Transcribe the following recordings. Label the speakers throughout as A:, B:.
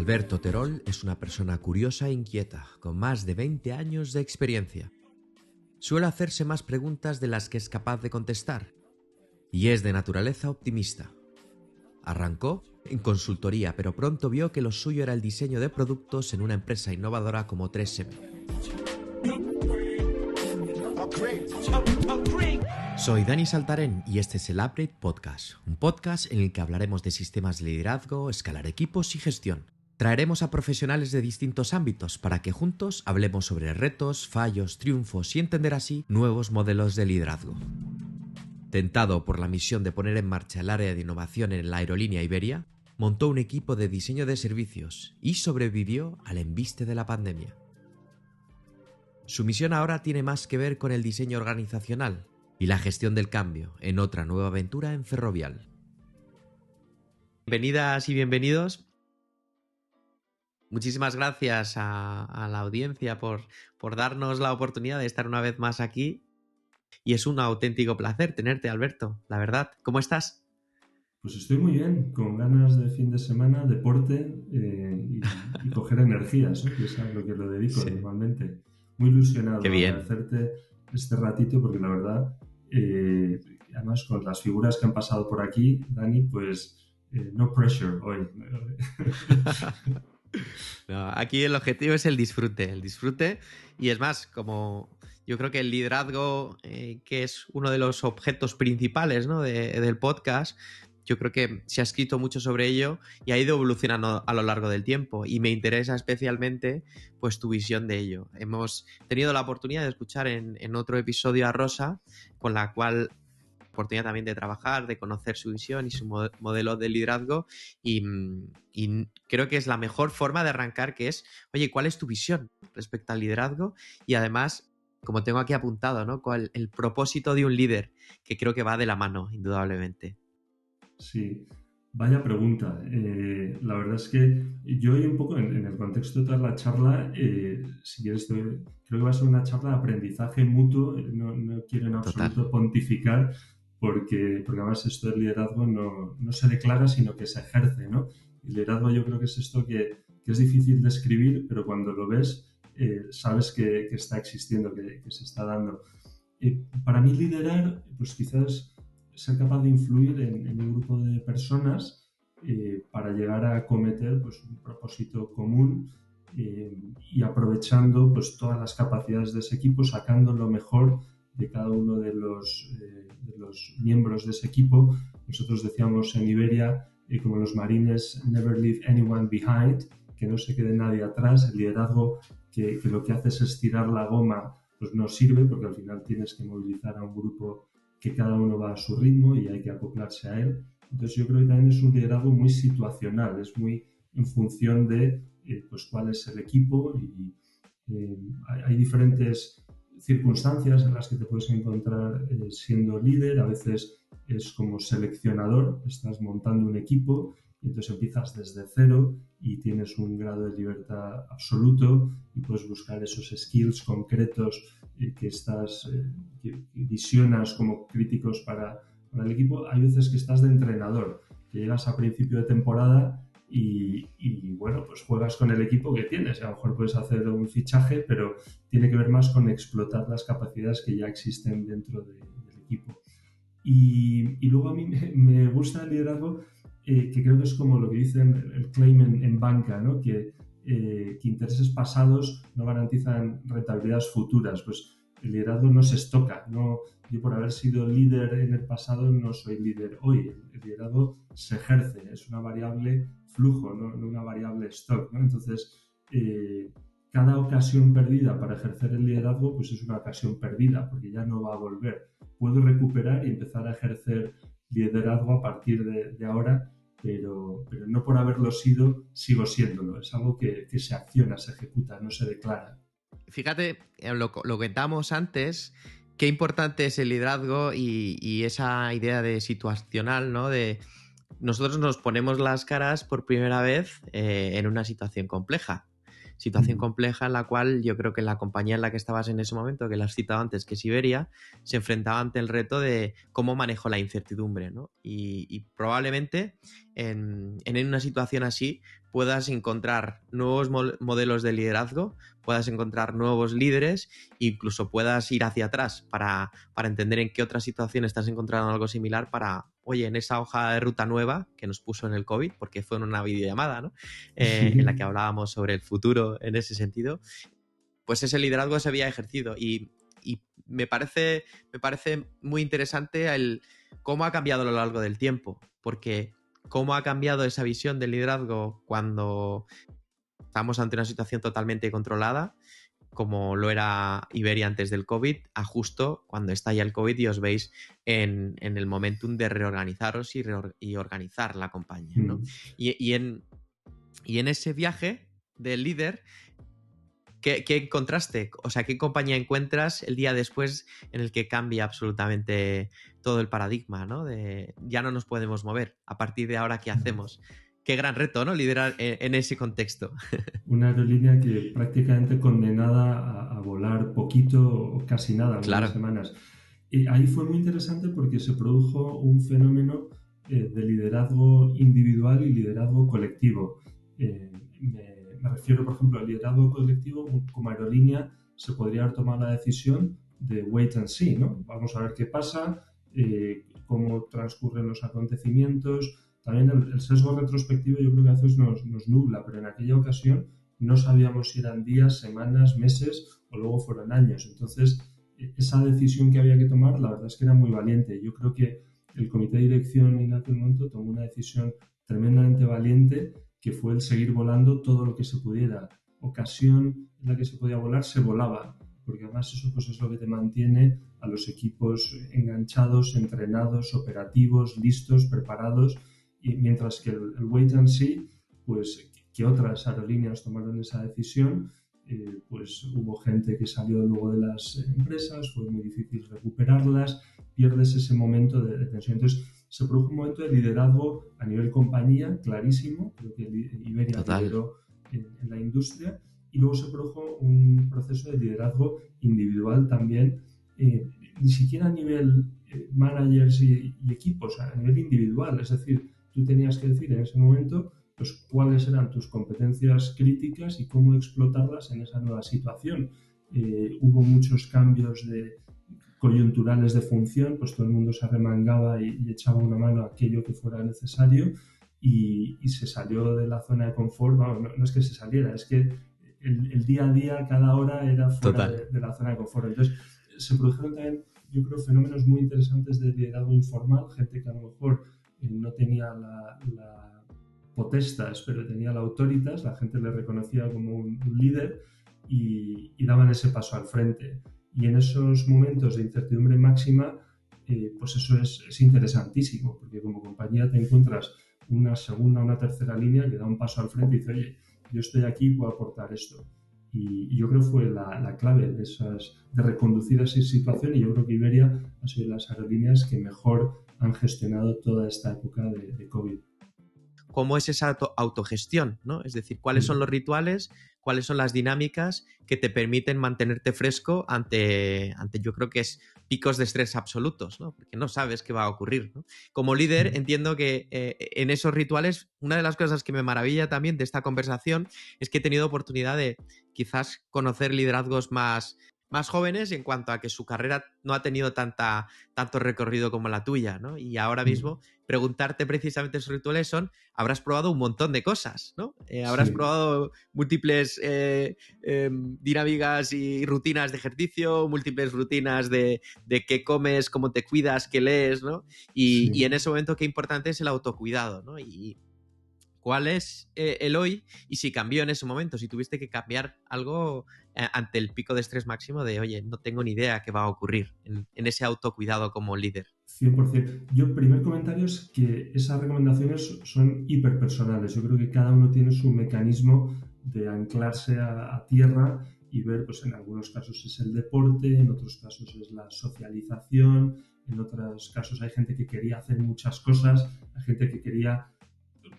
A: Alberto Terol es una persona curiosa e inquieta, con más de 20 años de experiencia. Suele hacerse más preguntas de las que es capaz de contestar, y es de naturaleza optimista. Arrancó en consultoría, pero pronto vio que lo suyo era el diseño de productos en una empresa innovadora como 3M. Soy Dani Saltarén y este es el Upgrade Podcast, un podcast en el que hablaremos de sistemas de liderazgo, escalar equipos y gestión. Traeremos a profesionales de distintos ámbitos para que juntos hablemos sobre retos, fallos, triunfos y entender así nuevos modelos de liderazgo. Tentado por la misión de poner en marcha el área de innovación en la aerolínea Iberia, montó un equipo de diseño de servicios y sobrevivió al embiste de la pandemia. Su misión ahora tiene más que ver con el diseño organizacional y la gestión del cambio en otra nueva aventura en Ferrovial. Bienvenidas y bienvenidos. Muchísimas gracias a la audiencia por darnos la oportunidad de estar una vez más aquí. Y es un auténtico placer tenerte, Alberto, la verdad. ¿Cómo estás?
B: Pues estoy muy bien, con ganas de fin de semana, deporte y coger energías, ¿no? Que es a lo que lo dedico normalmente. Muy ilusionado de hacerte este ratito porque la verdad, además con las figuras que han pasado por aquí, Dani, pues no pressure hoy.
A: No, aquí el objetivo es el disfrute y es más, como yo creo que el liderazgo, que es uno de los objetos principales, ¿no? del podcast, yo creo que se ha escrito mucho sobre ello y ha ido evolucionando a lo largo del tiempo y me interesa especialmente pues tu visión de ello. Hemos tenido la oportunidad de escuchar en otro episodio a Rosa, con la cual oportunidad también de trabajar, de conocer su visión y su modelo de liderazgo y creo que es la mejor forma de arrancar, que es, oye, ¿cuál es tu visión respecto al liderazgo? Y además, como tengo aquí apuntado, ¿no? ¿Cuál el propósito de un líder? Que creo que va de la mano, indudablemente.
B: Sí, vaya pregunta. La verdad es que yo hoy un poco en el contexto de toda la charla, si quieres, creo que va a ser una charla de aprendizaje mutuo. No quiero en absoluto pontificar porque además esto del liderazgo no se declara, sino que se ejerce, ¿no? El liderazgo yo creo que es esto que es difícil de escribir, pero cuando lo ves, sabes que está existiendo, que se está dando. Para mí liderar, pues quizás ser capaz de influir en un grupo de personas para llegar a acometer pues, un propósito común y aprovechando pues, todas las capacidades de ese equipo, sacando lo mejor de cada uno de los miembros de ese equipo. Nosotros decíamos en Iberia, como los marines, never leave anyone behind, que no se quede nadie atrás. El liderazgo que lo que hace es estirar la goma, pues no sirve porque al final tienes que movilizar a un grupo que cada uno va a su ritmo y hay que acoplarse a él. Entonces yo creo que también es un liderazgo muy situacional, es muy en función de pues cuál es el equipo y hay diferentes circunstancias en las que te puedes encontrar siendo líder. A veces es como seleccionador, estás montando un equipo y entonces empiezas desde cero y tienes un grado de libertad absoluto y puedes buscar esos skills concretos que visionas como críticos para el equipo. Hay veces que estás de entrenador, que llegas a principio de temporada y bueno, pues juegas con el equipo que tienes. A lo mejor puedes hacer un fichaje, pero tiene que ver más con explotar las capacidades que ya existen dentro del equipo. Y luego a mí me gusta el liderazgo, que creo que es como lo que dicen el claim en banca, ¿no? Que intereses pasados no garantizan rentabilidades futuras. Pues el liderazgo no se estoca. Yo por haber sido líder en el pasado no soy líder hoy. El liderazgo se ejerce, es una variable flujo, no una variable stock, ¿no? Entonces, cada ocasión perdida para ejercer el liderazgo pues es una ocasión perdida porque ya no va a volver. Puedo recuperar y empezar a ejercer liderazgo a partir de ahora, pero no por haberlo sido, sigo siéndolo. Es algo que se acciona, se ejecuta, no se declara.
A: Fíjate, lo comentamos antes, qué importante es el liderazgo y esa idea de situacional, ¿no? De nosotros nos ponemos las caras por primera vez en una situación compleja. situación compleja en la cual yo creo que la compañía en la que estabas en ese momento, que la has citado antes, que es Iberia, se enfrentaba ante el reto de cómo manejo la incertidumbre, ¿no? Y probablemente en una situación así puedas encontrar nuevos modelos de liderazgo, puedas encontrar nuevos líderes, incluso puedas ir hacia atrás para entender en qué otra situación estás encontrando algo similar para, oye, en esa hoja de ruta nueva que nos puso en el COVID, porque fue en una videollamada, ¿no? En la que hablábamos sobre el futuro en ese sentido, pues ese liderazgo se había ejercido y me parece muy interesante cómo ha cambiado a lo largo del tiempo, porque cómo ha cambiado esa visión del liderazgo cuando estamos ante una situación totalmente controlada, como lo era Iberia antes del COVID, a justo cuando estalla el COVID y os veis en el momentum de reorganizaros y organizar la compañía, ¿no? Y en ese viaje del líder, ¿qué encontraste? O sea, ¿qué compañía encuentras el día después en el que cambia absolutamente todo el paradigma, ¿no? De ya no nos podemos mover. A partir de ahora, ¿qué hacemos? Qué gran reto, ¿no? Liderar en ese contexto.
B: Una aerolínea que prácticamente condenada a volar poquito o casi nada, algunas semanas. Y ahí fue muy interesante porque se produjo un fenómeno de liderazgo individual y liderazgo colectivo. Me refiero, por ejemplo, al liderazgo colectivo. Como aerolínea se podría haber tomado la decisión de wait and see, ¿no? Vamos a ver qué pasa, cómo transcurren los acontecimientos. También el sesgo retrospectivo yo creo que a veces nos nubla, pero en aquella ocasión no sabíamos si eran días, semanas, meses o luego fueron años. Entonces, esa decisión que había que tomar, la verdad es que era muy valiente. Yo creo que el comité de dirección en aquel momento tomó una decisión tremendamente valiente, que fue el seguir volando todo lo que se pudiera. Ocasión en la que se podía volar, se volaba, porque además eso pues es lo que te mantiene a los equipos enganchados, entrenados, operativos, listos, preparados, y mientras que el wait and see, pues que otras aerolíneas tomaron esa decisión, pues hubo gente que salió luego de las empresas, fue muy difícil recuperarlas, pierdes ese momento de tensión. Entonces se produjo un momento de liderazgo a nivel compañía, clarísimo, creo que Iberia lideró en la industria, y luego se produjo un proceso de liderazgo individual también, ni siquiera a nivel managers y equipos, a nivel individual, es decir, tú tenías que decir en ese momento pues cuáles eran tus competencias críticas y cómo explotarlas en esa nueva situación. Hubo muchos cambios coyunturales de función, pues todo el mundo se arremangaba y echaba una mano a aquello que fuera necesario, y se salió de la zona de confort. Bueno, no es que se saliera, es que el día a día, cada hora era fuera de la zona de confort. Entonces se produjeron también, yo creo, fenómenos muy interesantes de liderazgo informal, gente que a lo mejor no tenía la potestas, pero tenía la autoritas, la gente le reconocía como un líder y daban ese paso al frente. Y en esos momentos de incertidumbre máxima, pues eso es interesantísimo, porque como compañía te encuentras una segunda, una tercera línea que da un paso al frente y dice, oye, yo estoy aquí y puedo aportar esto. Y yo creo que fue la clave de reconducir esa situación, y yo creo que Iberia ha sido de las aerolíneas que mejor han gestionado toda esta época de COVID.
A: ¿Cómo es esa autogestión, ¿no? Es decir, ¿cuáles son los rituales, cuáles son las dinámicas que te permiten mantenerte fresco ante yo creo que es picos de estrés absolutos, ¿no? Porque no sabes qué va a ocurrir, ¿no? Como líder, entiendo que en esos rituales, una de las cosas que me maravilla también de esta conversación es que he tenido oportunidad de quizás conocer liderazgos más jóvenes en cuanto a que su carrera no ha tenido tanto recorrido como la tuya, ¿no? Y ahora mismo preguntarte precisamente esos rituales habrás probado un montón de cosas, ¿no? Habrás probado múltiples dinámicas y rutinas de ejercicio, múltiples rutinas de qué comes, cómo te cuidas, qué lees, ¿no? Y en ese momento qué importante es el autocuidado, ¿no? Y cuál es el hoy y si cambió en ese momento, si tuviste que cambiar algo ante el pico de estrés máximo de, oye, no tengo ni idea qué va a ocurrir en ese autocuidado como líder.
B: 100%. Yo, primer comentario es que esas recomendaciones son hiperpersonales. Yo creo que cada uno tiene su mecanismo de anclarse a tierra y ver, pues en algunos casos es el deporte, en otros casos es la socialización, en otros casos hay gente que quería hacer muchas cosas, hay gente que quería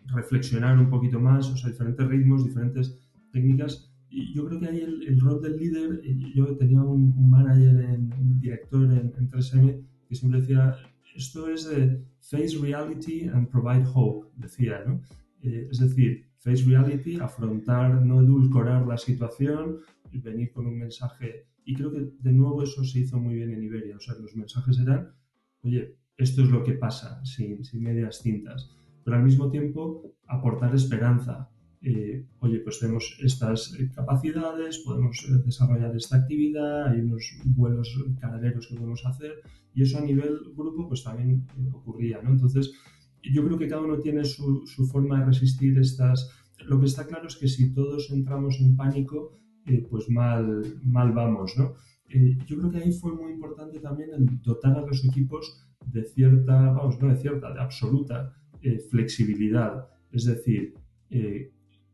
B: reflexionar un poquito más, o sea, diferentes ritmos, diferentes técnicas. Y yo creo que ahí el rol del líder, yo tenía un manager, un director en 3M que siempre decía, esto es de face reality and provide hope, decía, ¿no? Es decir, face reality, afrontar, no edulcorar la situación y venir con un mensaje. Y creo que de nuevo eso se hizo muy bien en Iberia. O sea, los mensajes eran, oye, esto es lo que pasa, sin medias tintas. Pero al mismo tiempo aportar esperanza. Oye, pues tenemos estas capacidades, podemos desarrollar esta actividad, hay unos vuelos cargueros que podemos hacer, y eso a nivel grupo pues también ocurría, ¿no? Entonces, yo creo que cada uno tiene su forma de resistir estas. Lo que está claro es que si todos entramos en pánico, pues mal vamos, ¿no? Yo creo que ahí fue muy importante también el dotar a los equipos de cierta, vamos, no de cierta, de absoluta flexibilidad. Es decir,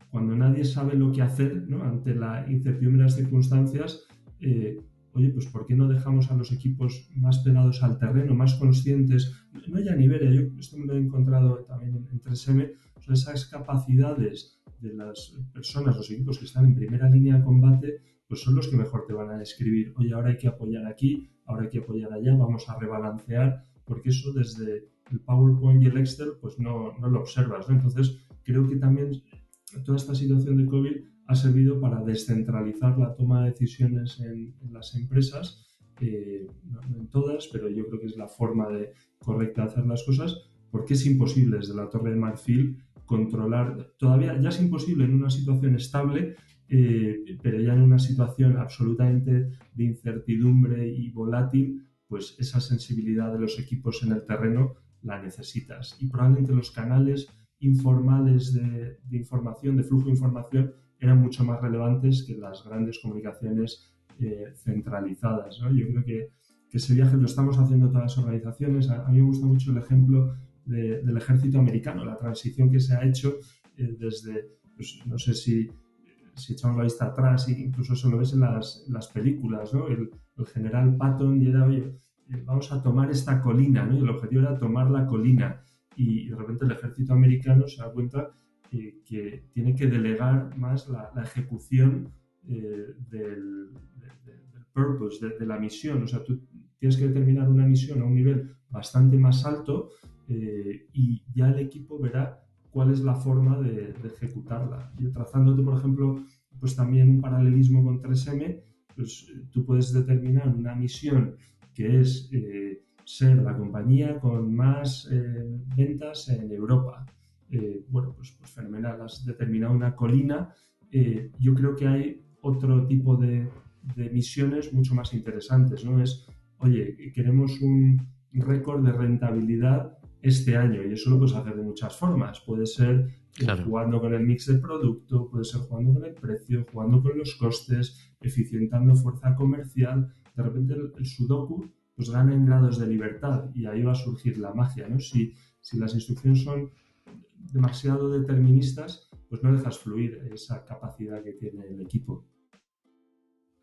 B: cuando nadie sabe lo que hacer, ¿no? Ante la incertidumbre de las circunstancias, oye, pues ¿por qué no dejamos a los equipos más pegados al terreno, más conscientes? No ya en Iberia, yo esto me lo he encontrado también en 3M, o sea, esas capacidades de las personas, los equipos que están en primera línea de combate, pues son los que mejor te van a describir. Oye, ahora hay que apoyar aquí, ahora hay que apoyar allá, vamos a rebalancear, porque eso desde el PowerPoint y el Excel, pues no lo observas, ¿no? Entonces, creo que también toda esta situación de COVID ha servido para descentralizar la toma de decisiones en las empresas, no en todas, pero yo creo que es la forma correcta de hacer las cosas, porque es imposible desde la Torre de Marfil controlar, todavía ya es imposible en una situación estable, pero ya en una situación absolutamente de incertidumbre y volátil, pues esa sensibilidad de los equipos en el terreno la necesitas. Y probablemente los canales informales de información, de flujo de información, eran mucho más relevantes que las grandes comunicaciones centralizadas, ¿no? Yo creo que ese viaje lo estamos haciendo todas las organizaciones. A mí me gusta mucho el ejemplo del ejército americano, la transición que se ha hecho desde, pues, no sé si echamos la vista atrás, incluso eso lo ves en las películas, ¿no? El general Patton y era, oye, vamos a tomar esta colina, ¿no? Y el objetivo era tomar la colina. Y de repente el ejército americano se da cuenta que tiene que delegar más la ejecución del purpose, de la misión. O sea, tú tienes que determinar una misión a un nivel bastante más alto y ya el equipo verá cuál es la forma de ejecutarla. Y trazándote, por ejemplo, pues también un paralelismo con 3M, pues tú puedes determinar una misión que es ser la compañía con más ventas en Europa. Bueno, pues fenomenal, has determinado una colina. Yo creo que hay otro tipo de misiones mucho más interesantes, ¿no? Es, oye, queremos un récord de rentabilidad este año y eso lo puedes hacer de muchas formas. Puede ser jugando con el mix de producto, puede ser jugando con el precio, jugando con los costes, eficientando fuerza comercial. De repente el sudoku pues gana en grados de libertad y ahí va a surgir la magia, ¿no? Si las instrucciones son demasiado deterministas, pues no dejas fluir esa capacidad que tiene el equipo.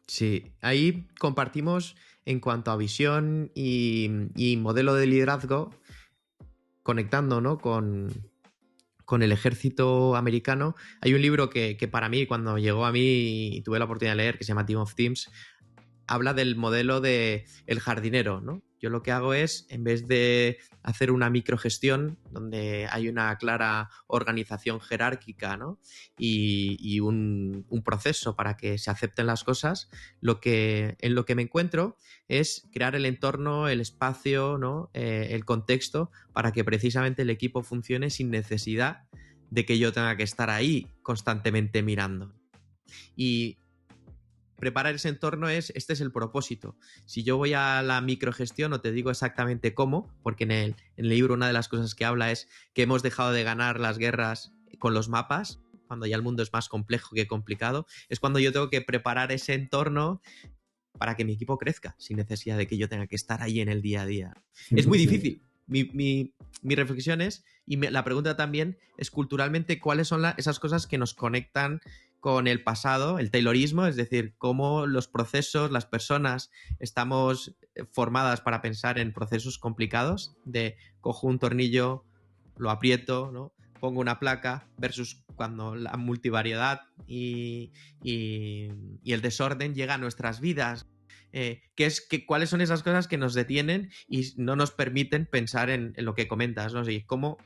A: Sí, ahí compartimos en cuanto a visión y modelo de liderazgo, conectando, ¿no? con el ejército americano. Hay un libro que para mí, cuando llegó a mí y tuve la oportunidad de leer, que se llama Team of Teams, habla del modelo de el jardinero, ¿no? Yo lo que hago es, en vez de hacer una microgestión donde hay una clara organización jerárquica, ¿no? y un proceso para que se acepten las cosas, en lo que me encuentro es crear el entorno, el espacio, ¿no? El contexto para que precisamente el equipo funcione sin necesidad de que yo tenga que estar ahí constantemente mirando. Y preparar ese entorno este es el propósito. Si yo voy a la microgestión, no te digo exactamente cómo, porque en el libro una de las cosas que habla es que hemos dejado de ganar las guerras con los mapas, cuando ya el mundo es más complejo que complicado, es cuando yo tengo que preparar ese entorno para que mi equipo crezca, sin necesidad de que yo tenga que estar ahí en el día a día. 100%. Es muy difícil. Mi reflexión es, y la pregunta también es culturalmente, ¿cuáles son esas cosas que nos conectan con el pasado, el taylorismo? Es decir, cómo los procesos, las personas estamos formadas para pensar en procesos complicados, de cojo un tornillo, lo aprieto, ¿no? pongo una placa versus cuando la multivariedad y el desorden llega a nuestras vidas. ¿Cuáles son esas cosas que nos detienen y no nos permiten pensar en lo que comentas, ¿no? Y cómo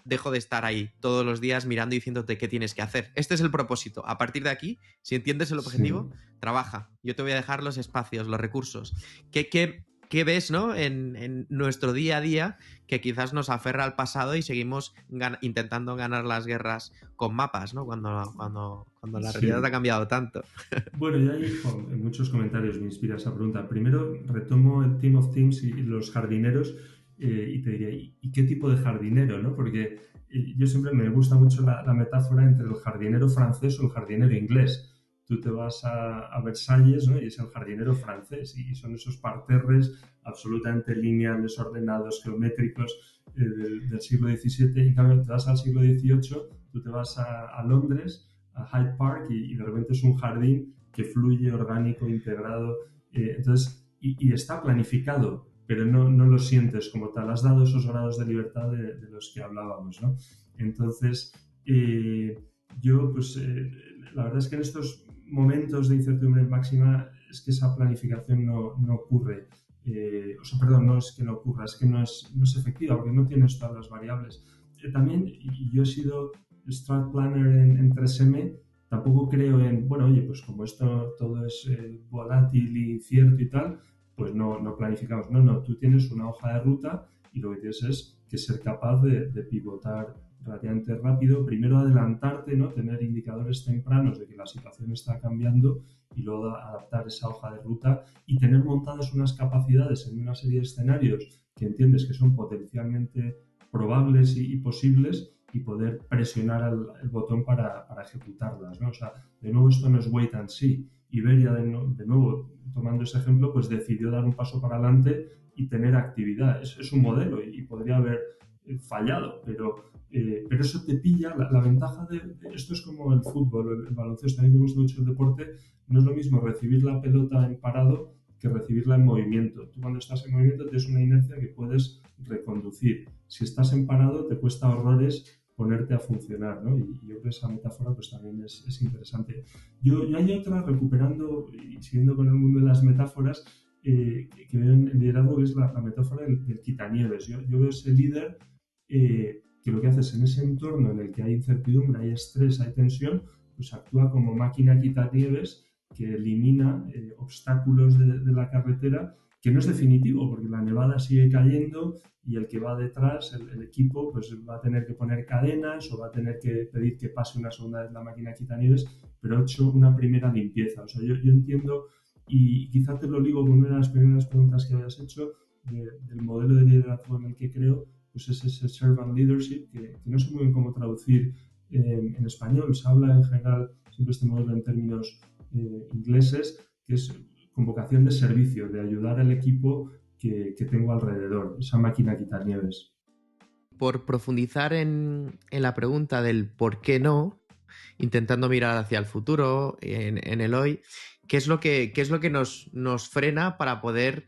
A: dejo de estar ahí todos los días mirando y diciéndote qué tienes que hacer. Este es el propósito. A partir de aquí, si entiendes el objetivo, trabaja. Yo te voy a dejar los espacios, los recursos. ¿Qué ves, ¿no? en nuestro día a día que quizás nos aferra al pasado y seguimos intentando ganar las guerras con mapas, ¿no? Cuando la realidad ha cambiado tanto.
B: Bueno, yo ahí en muchos comentarios me inspira esa pregunta. Primero retomo el Team of Teams y los jardineros y te diría, ¿y qué tipo de jardinero? ¿No? Porque yo siempre me gusta mucho la metáfora entre el jardinero francés o el jardinero inglés. Tú te vas a Versalles, ¿no? Y es el jardinero francés y son esos parterres absolutamente lineales, ordenados, geométricos del siglo XVII. Y en cambio te vas al siglo XVIII, tú te vas a Londres, a Hyde Park y de repente es un jardín que fluye, orgánico, integrado. Entonces, y está planificado, pero no lo sientes como tal. Has dado esos grados de libertad de los que hablábamos, ¿no? Entonces, yo, pues, la verdad es que en estos momentos de incertidumbre máxima es que esa planificación no ocurre. Perdón, no es que no ocurra, es que no es efectiva porque no tienes todas las variables. También, y yo he sido Strat Planner en 3M, tampoco creo en, bueno, oye, pues como esto todo es volátil e incierto y tal, pues no planificamos. No, tú tienes una hoja de ruta y lo que tienes es que ser capaz de pivotar relativamente rápido, primero adelantarte, ¿no? Tener indicadores tempranos de que la situación está cambiando y luego adaptar esa hoja de ruta y tener montadas unas capacidades en una serie de escenarios que entiendes que son potencialmente probables y posibles y poder presionar el botón para ejecutarlas, ¿no? O sea, de nuevo esto no es wait and see. Iberia, de nuevo, tomando ese ejemplo, pues decidió dar un paso para adelante y tener actividad. Es un modelo y podría haber fallado, pero eso te pilla. La ventaja de esto es como el fútbol, el baloncesto. A mí me gusta mucho el deporte. No es lo mismo recibir la pelota en parado que recibirla en movimiento. Tú cuando estás en movimiento tienes una inercia que puedes reconducir. Si estás en parado te cuesta horrores ponerte a funcionar, ¿no? Y yo creo que esa metáfora pues también es interesante. Yo hay otra, recuperando y siguiendo con el mundo de las metáforas, que veo en el liderazgo, que es la metáfora del quitanieves. Yo veo ese líder que lo que hace es en ese entorno en el que hay incertidumbre, hay estrés, hay tensión, pues actúa como máquina quitanieves que elimina obstáculos de la carretera, que no es definitivo porque la nevada sigue cayendo y el que va detrás, el equipo, pues va a tener que poner cadenas o va a tener que pedir que pase una segunda vez la máquina quitanieves, pero ha hecho una primera limpieza. O sea, yo entiendo, y quizá te lo digo con una de las primeras preguntas que habías hecho, del modelo de liderazgo en el que creo, pues es ese servant leadership, que no sé muy bien cómo traducir en español. Se habla en general siempre este modelo en términos ingleses, que es con vocación de servicio, de ayudar al equipo que tengo alrededor, esa máquina quitanieves.
A: Por profundizar en la pregunta del por qué no, intentando mirar hacia el futuro, en el hoy, ¿qué es lo que nos frena para poder,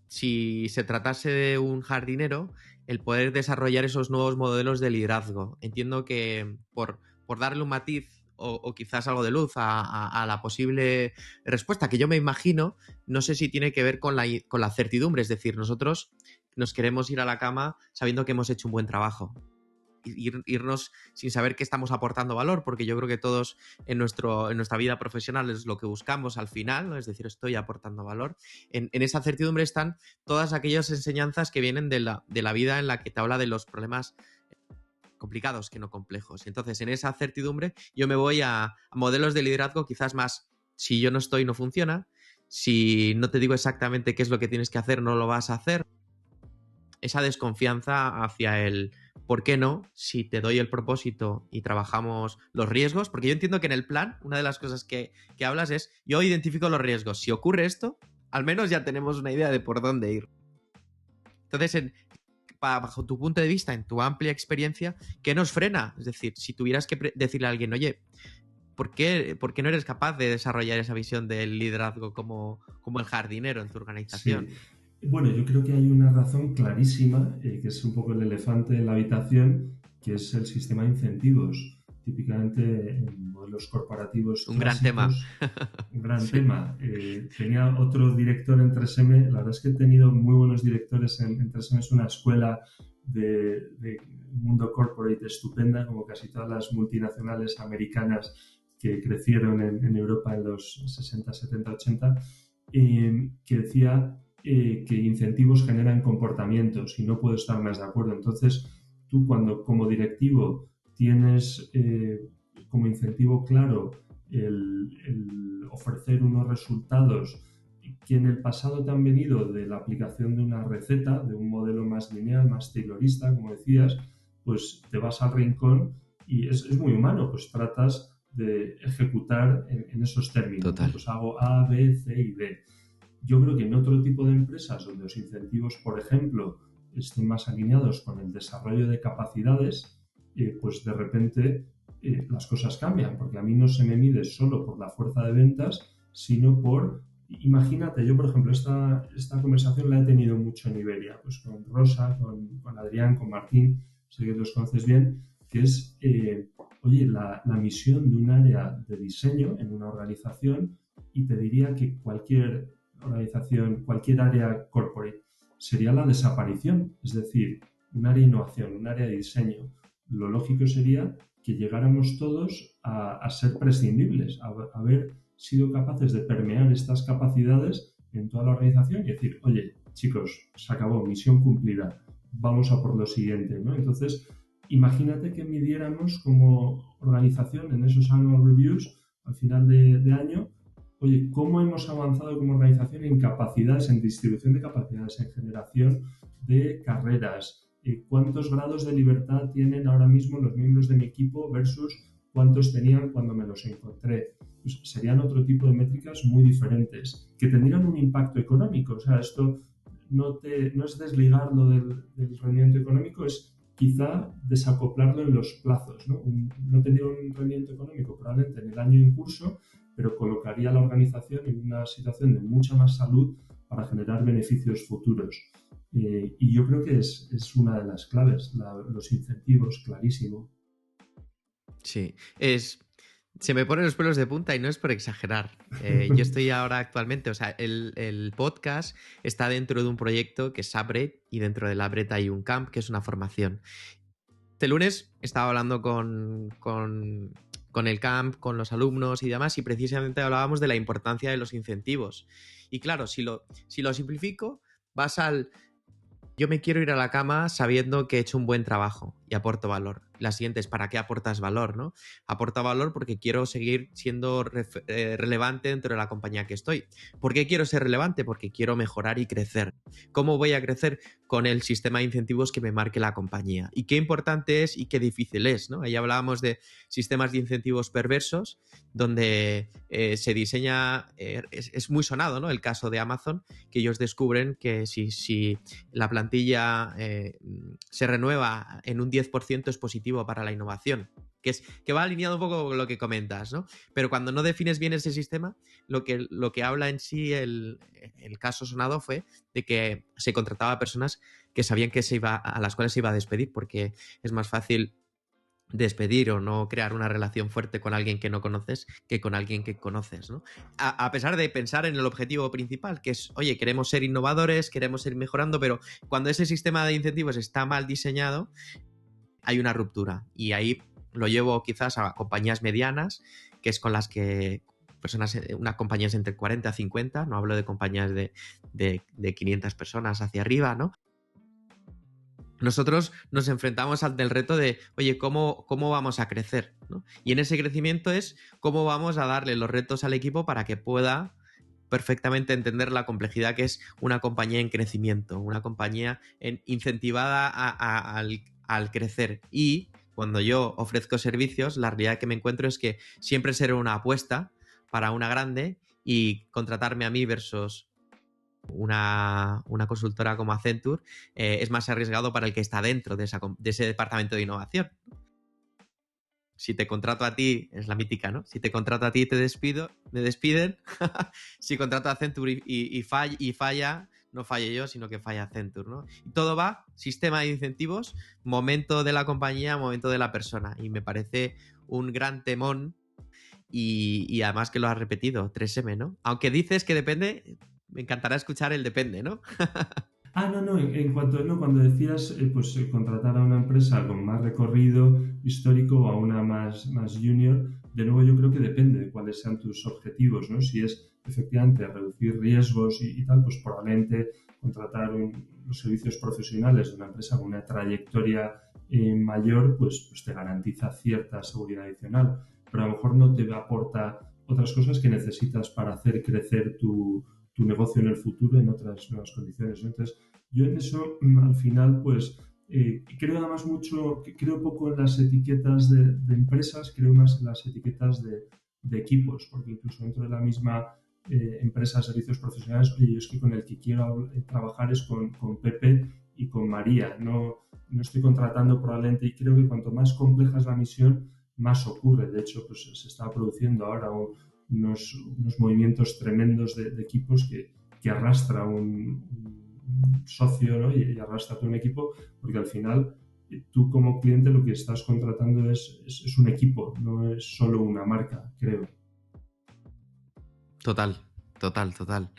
A: si se tratase de un jardinero, el poder desarrollar esos nuevos modelos de liderazgo? Entiendo que por darle un matiz o quizás algo de luz a la posible respuesta que yo me imagino, no sé si tiene que ver con la certidumbre, es decir, nosotros nos queremos ir a la cama sabiendo que hemos hecho un buen trabajo. Irnos sin saber que estamos aportando valor, porque yo creo que todos en nuestra vida profesional es lo que buscamos al final, ¿no? Es decir, estoy aportando valor. En esa certidumbre están todas aquellas enseñanzas que vienen de la vida en la que te habla de los problemas complicados que no complejos. Entonces, en esa certidumbre yo me voy a modelos de liderazgo quizás más, si yo no estoy, no funciona, si no te digo exactamente qué es lo que tienes que hacer, no lo vas a hacer. Esa desconfianza hacia el ¿por qué no? Si te doy el propósito y trabajamos los riesgos, porque yo entiendo que en el plan, una de las cosas que hablas es, yo identifico los riesgos. Si ocurre esto, al menos ya tenemos una idea de por dónde ir. Entonces, bajo tu punto de vista, en tu amplia experiencia, ¿qué nos frena? Es decir, si tuvieras que decirle a alguien, oye, ¿por qué no eres capaz de desarrollar esa visión del liderazgo como el jardinero en tu organización?
B: Sí. Bueno, yo creo que hay una razón clarísima, que es un poco el elefante en la habitación, que es el sistema de incentivos. Típicamente en modelos corporativos
A: Un gran tema.
B: clásicos, un gran
A: Sí.
B: tema. Tenía otro director en 3M, la verdad es que he tenido muy buenos directores en 3M, es una escuela de mundo corporate estupenda, como casi todas las multinacionales americanas que crecieron en Europa en los 60, 70, 80, que decía que incentivos generan comportamientos y no puedo estar más de acuerdo. Entonces, tú cuando como directivo tienes como incentivo claro el ofrecer unos resultados que en el pasado te han venido de la aplicación de una receta, de un modelo más lineal, más taylorista, como decías, pues te vas al rincón y es muy humano, pues tratas de ejecutar en esos términos, ¿no?
A: Total.
B: Pues hago A, B, C y D. Yo creo que en otro tipo de empresas donde los incentivos, por ejemplo, estén más alineados con el desarrollo de capacidades, pues de repente las cosas cambian, porque a mí no se me mide solo por la fuerza de ventas, sino por, imagínate, yo por ejemplo, esta conversación la he tenido mucho en Iberia, pues con Rosa, con Adrián, con Martín, sé que los conoces bien, que es, oye, la misión de un área de diseño en una organización, y te diría que cualquier organización, cualquier área corporate, sería la desaparición, es decir, un área de innovación, un área de diseño. Lo lógico sería que llegáramos todos a ser prescindibles, a haber sido capaces de permear estas capacidades en toda la organización y decir, oye, chicos, se acabó, misión cumplida, vamos a por lo siguiente, ¿no? Entonces, imagínate que midiéramos como organización en esos annual reviews al final de año, oye, ¿cómo hemos avanzado como organización en capacidades, en distribución de capacidades, en generación de carreras? ¿Cuántos grados de libertad tienen ahora mismo los miembros de mi equipo versus cuántos tenían cuando me los encontré? Pues serían otro tipo de métricas muy diferentes, que tendrían un impacto económico. O sea, esto no es desligarlo del rendimiento económico, es quizá desacoplarlo en los plazos, ¿no? No tendría un rendimiento económico probablemente en el año en curso, pero colocaría a la organización en una situación de mucha más salud para generar beneficios futuros. Y yo creo que es una de las claves, los incentivos, clarísimo.
A: Sí. Se me ponen los pelos de punta y no es por exagerar. Yo estoy ahora actualmente, o sea, el podcast está dentro de un proyecto que es Upgrade y dentro del Upgrade hay un camp que es una formación. Este lunes estaba hablando con el camp, con los alumnos y demás, y precisamente hablábamos de la importancia de los incentivos. Y claro, si lo simplifico, vas al yo me quiero ir a la cama sabiendo que he hecho un buen trabajo y aporto valor. La siguiente es ¿para qué aportas valor? ¿No? Aporta valor porque quiero seguir siendo relevante dentro de la compañía que estoy. ¿Por qué quiero ser relevante? Porque quiero mejorar y crecer. ¿Cómo voy a crecer? Con el sistema de incentivos que me marque la compañía. Y qué importante es y qué difícil es, ¿no? Ahí hablábamos de sistemas de incentivos perversos, donde se diseña, es muy sonado, ¿no? El caso de Amazon, que ellos descubren que si la plantilla se renueva en un 10% es positivo para la innovación, que va alineado un poco con lo que comentas, ¿no? Pero cuando no defines bien ese sistema, lo que habla en sí el caso sonado fue de que se contrataba a personas que sabían que a las cuales se iba a despedir, porque es más fácil despedir o no crear una relación fuerte con alguien que no conoces que con alguien que conoces, ¿no? A pesar de pensar en el objetivo principal, que es, oye, queremos ser innovadores, queremos ir mejorando, pero cuando ese sistema de incentivos está mal diseñado, hay una ruptura. Y ahí lo llevo quizás a compañías medianas, que es con las que unas compañías entre 40 a 50, no hablo de compañías de 500 personas hacia arriba, ¿no? Nosotros nos enfrentamos al del reto de, oye, ¿cómo vamos a crecer? ¿No? Y en ese crecimiento es cómo vamos a darle los retos al equipo para que pueda perfectamente entender la complejidad que es una compañía en crecimiento, una compañía incentivada al crecer. Y cuando yo ofrezco servicios, la realidad que me encuentro es que siempre será una apuesta para una grande y contratarme a mí versus una consultora como Accenture es más arriesgado para el que está dentro de ese departamento de innovación. Si te contrato a ti, es la mítica, ¿no? Si te contrato a ti me despiden. Si contrato a Accenture y falla, no falle yo, sino que falle Accenture, ¿no? Y todo va, sistema de incentivos, momento de la compañía, momento de la persona. Y me parece un gran temón y además que lo has repetido, 3M, ¿no? Aunque dices que depende, me encantará escuchar el depende, ¿no?
B: No, en cuanto, no, cuando decías contratar a una empresa con más recorrido histórico o a una más junior, de nuevo yo creo que depende de cuáles sean tus objetivos, ¿no? Si es efectivamente reducir riesgos y tal, pues probablemente contratar los servicios profesionales de una empresa con una trayectoria mayor, pues te garantiza cierta seguridad adicional, pero a lo mejor no te aporta otras cosas que necesitas para hacer crecer tu negocio en el futuro en otras nuevas condiciones, ¿no? Entonces, yo en eso, al final, pues creo además mucho, creo poco en las etiquetas de empresas, creo más en las etiquetas de equipos, porque incluso dentro de la misma empresa de servicios profesionales, oye, yo es que con el que quiero trabajar es con Pepe y con María, no estoy contratando probablemente, y creo que cuanto más compleja es la misión, más ocurre. De hecho, pues se está produciendo ahora unos movimientos tremendos de equipos que arrastra un socio, ¿no? y arrastra todo un equipo, porque al final tú como cliente lo que estás contratando es un equipo, no es solo una marca, creo.
A: Total, total, total.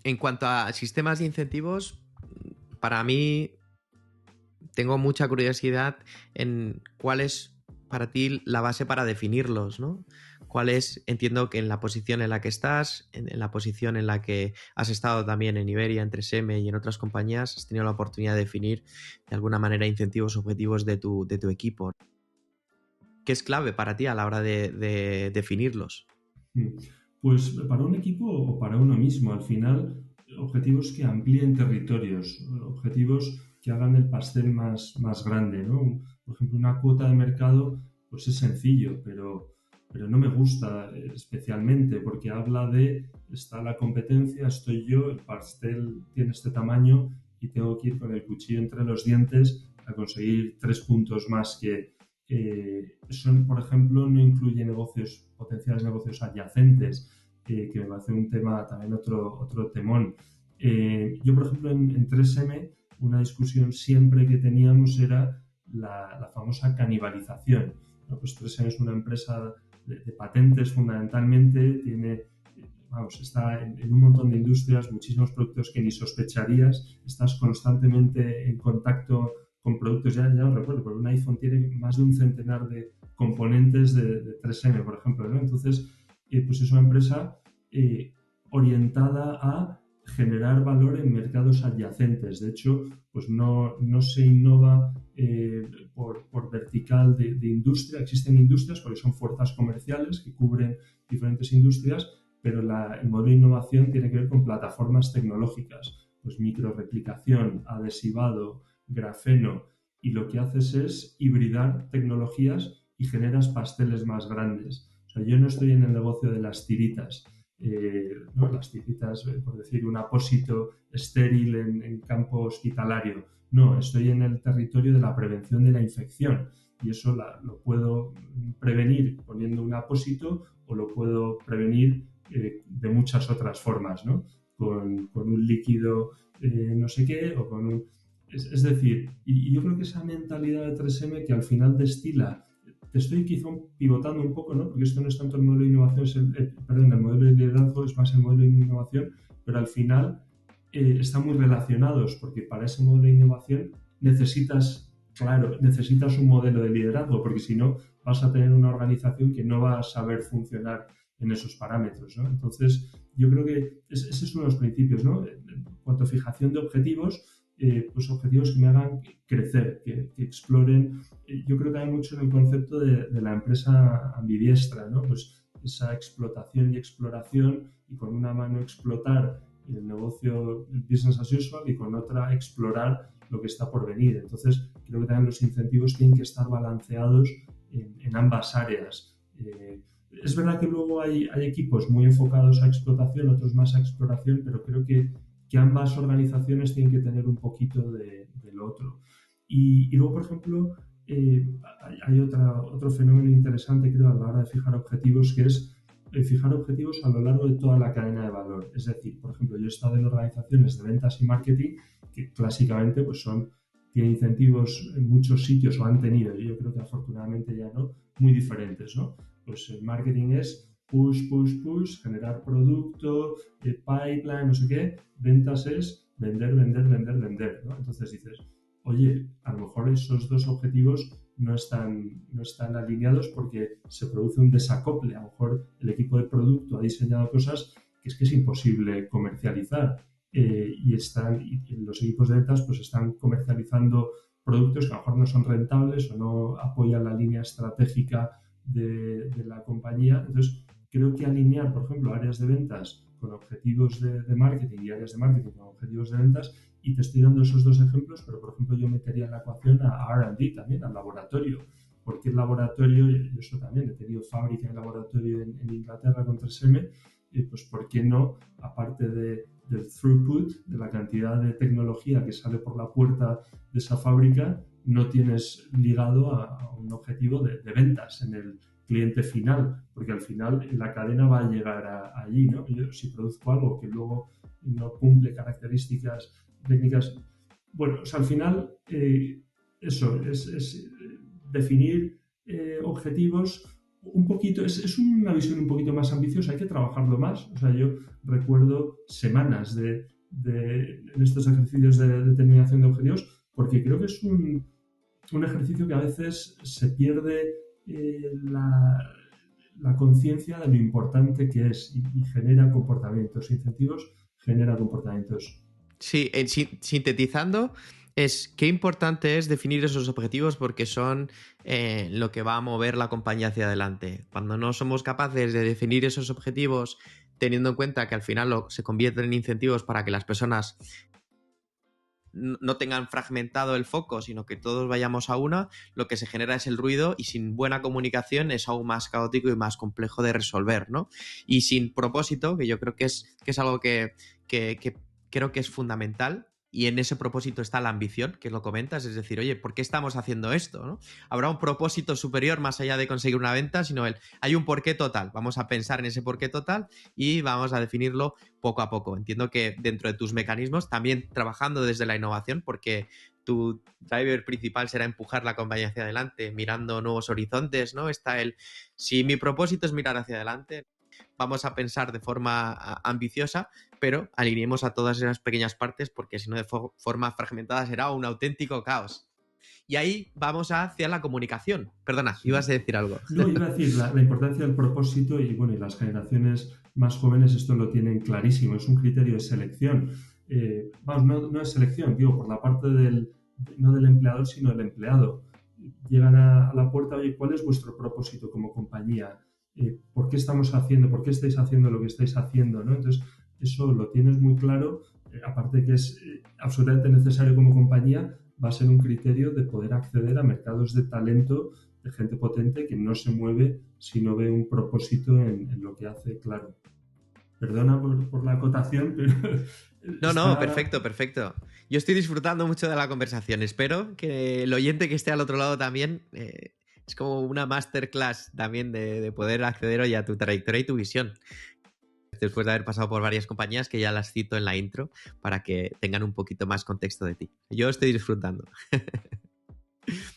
A: En cuanto a sistemas de incentivos, para mí tengo mucha curiosidad en cuál es para ti la base para definirlos, ¿no? ¿Cuál es, entiendo que en la posición en la que estás, en la posición en la que has estado también en Iberia, en 3M y en otras compañías, has tenido la oportunidad de definir de alguna manera incentivos, objetivos de tu equipo? ¿Qué es clave para ti a la hora de definirlos?
B: Pues para un equipo o para uno mismo, al final, objetivos que amplíen territorios, objetivos que hagan el pastel más grande, ¿no? Por ejemplo, una cuota de mercado, pues es sencillo, pero no me gusta especialmente porque habla de, está la competencia, estoy yo, el pastel tiene este tamaño y tengo que ir con el cuchillo entre los dientes a conseguir 3 puntos más que son, por ejemplo, no incluye potenciales negocios adyacentes, que me parece un tema también otro temón. Yo, por ejemplo, en 3M, una discusión siempre que teníamos era la famosa canibalización, ¿no? Pues 3M es una empresa de patentes fundamentalmente, está en un montón de industrias, muchísimos productos que ni sospecharías, estás constantemente en contacto con productos, ya no recuerdo, pero un iPhone tiene más de un centenar de componentes de 3M, por ejemplo, ¿no? Entonces, pues es una empresa orientada a generar valor en mercados adyacentes. De hecho, pues no se innova por vertical de industria. Existen industrias porque son fuerzas comerciales que cubren diferentes industrias, pero el modelo de innovación tiene que ver con plataformas tecnológicas, pues microreplicación, adhesivado, grafeno, y lo que haces es hibridar tecnologías y generas pasteles más grandes. O sea, yo no estoy en el negocio de las tiritas, ¿no? Las tiritas, por decir, un apósito estéril en campo hospitalario. No, estoy en el territorio de la prevención de la infección y eso lo puedo prevenir poniendo un apósito o lo puedo prevenir de muchas otras formas, ¿no? Con un líquido no sé qué o con un... Es decir, y yo creo que esa mentalidad de 3M que al final destila, te estoy quizá pivotando un poco, ¿no? Porque esto no es tanto el modelo de innovación, el modelo de liderazgo es más el modelo de innovación, pero al final están muy relacionados, porque para ese modelo de innovación necesitas un modelo de liderazgo, porque si no vas a tener una organización que no va a saber funcionar en esos parámetros, ¿no? Entonces, yo creo que ese es uno de los principios, ¿no? En cuanto a fijación de objetivos, pues objetivos que me hagan crecer, que exploren. Yo creo que hay mucho en el concepto de la empresa ambidiestra, ¿no? Pues esa explotación y exploración, y con una mano explotar el negocio, el business as usual, y con otra explorar lo que está por venir. Entonces, creo que también los incentivos tienen que estar balanceados en ambas áreas. Es verdad que luego hay equipos muy enfocados a explotación, otros más a exploración, pero creo que ambas organizaciones tienen que tener un poquito del otro. Y luego, por ejemplo, hay otro fenómeno interesante, creo, a la hora de fijar objetivos, que es fijar objetivos a lo largo de toda la cadena de valor. Es decir, por ejemplo, yo he estado en organizaciones de ventas y marketing que clásicamente pues tienen incentivos en muchos sitios o han tenido, y yo creo que afortunadamente ya no, muy diferentes, ¿no? Pues el marketing es push, push, push, generar producto, pipeline, no sé qué. Ventas es vender, vender, vender, vender, ¿no? Entonces dices, oye, a lo mejor esos dos objetivos no están alineados porque se produce un desacople. A lo mejor el equipo de producto ha diseñado cosas que es imposible comercializar y los equipos de ventas pues están comercializando productos que a lo mejor no son rentables o no apoyan la línea estratégica de la compañía. Entonces, creo que alinear, por ejemplo, áreas de ventas con objetivos de marketing y áreas de marketing con objetivos de ventas, y te estoy dando esos dos ejemplos, pero por ejemplo yo metería en la ecuación a R&D también, al laboratorio, porque el laboratorio, y eso también, he tenido fábrica y laboratorio en Inglaterra con 3M, pues ¿por qué no, aparte del throughput, de la cantidad de tecnología que sale por la puerta de esa fábrica, no tienes ligado a un objetivo de ventas en el cliente final, porque al final la cadena va a llegar allí, ¿no? Yo, si produzco algo que luego no cumple características técnicas, bueno, o sea, al final eso es definir objetivos un poquito, es una visión un poquito más ambiciosa, hay que trabajarlo más. O sea, yo recuerdo semanas en estos ejercicios de determinación de objetivos, porque creo que es un ejercicio que a veces se pierde la conciencia de lo importante que es y genera comportamientos. Incentivos genera comportamientos.
A: Sí, sintetizando, es qué importante es definir esos objetivos porque son lo que va a mover la compañía hacia adelante. Cuando no somos capaces de definir esos objetivos teniendo en cuenta que al final se convierten en incentivos para que las personas no tengan fragmentado el foco, sino que todos vayamos a una, lo que se genera es el ruido y sin buena comunicación es aún más caótico y más complejo de resolver, ¿no? Y sin propósito, que yo creo que es algo que creo que es fundamental. Y en ese propósito está la ambición, que lo comentas, es decir, oye, ¿por qué estamos haciendo esto? ¿No? Habrá un propósito superior más allá de conseguir una venta, sino hay un porqué total. Vamos a pensar en ese porqué total y vamos a definirlo poco a poco. Entiendo que dentro de tus mecanismos, también trabajando desde la innovación, porque tu driver principal será empujar la compañía hacia adelante, mirando nuevos horizontes, ¿no? Si mi propósito es mirar hacia adelante, vamos a pensar de forma ambiciosa, pero alineemos a todas esas pequeñas partes porque si no de forma fragmentada será un auténtico caos. Y ahí vamos hacia la comunicación. Perdona,
B: Sí.
A: ibas a decir algo.
B: No, iba a decir la importancia del propósito y bueno, y las generaciones más jóvenes esto lo tienen clarísimo, es un criterio de selección. Vamos, no es selección, digo, por la parte no del empleador, sino del empleado. Llegan a la puerta, oye, ¿cuál es vuestro propósito como compañía? ¿Por qué por qué estáis haciendo lo que estáis haciendo? ¿No? Entonces, eso lo tienes muy claro, aparte de que es absolutamente necesario como compañía, va a ser un criterio de poder acceder a mercados de talento, de gente potente que no se mueve si no ve un propósito en lo que hace, claro. Perdona por la acotación, pero
A: No, perfecto, perfecto. Yo estoy disfrutando mucho de la conversación. Espero que el oyente que esté al otro lado también es como una masterclass también de poder acceder hoy a tu trayectoria y tu visión. Después de haber pasado por varias compañías que ya las cito en la intro para que tengan un poquito más contexto de ti. Yo estoy disfrutando.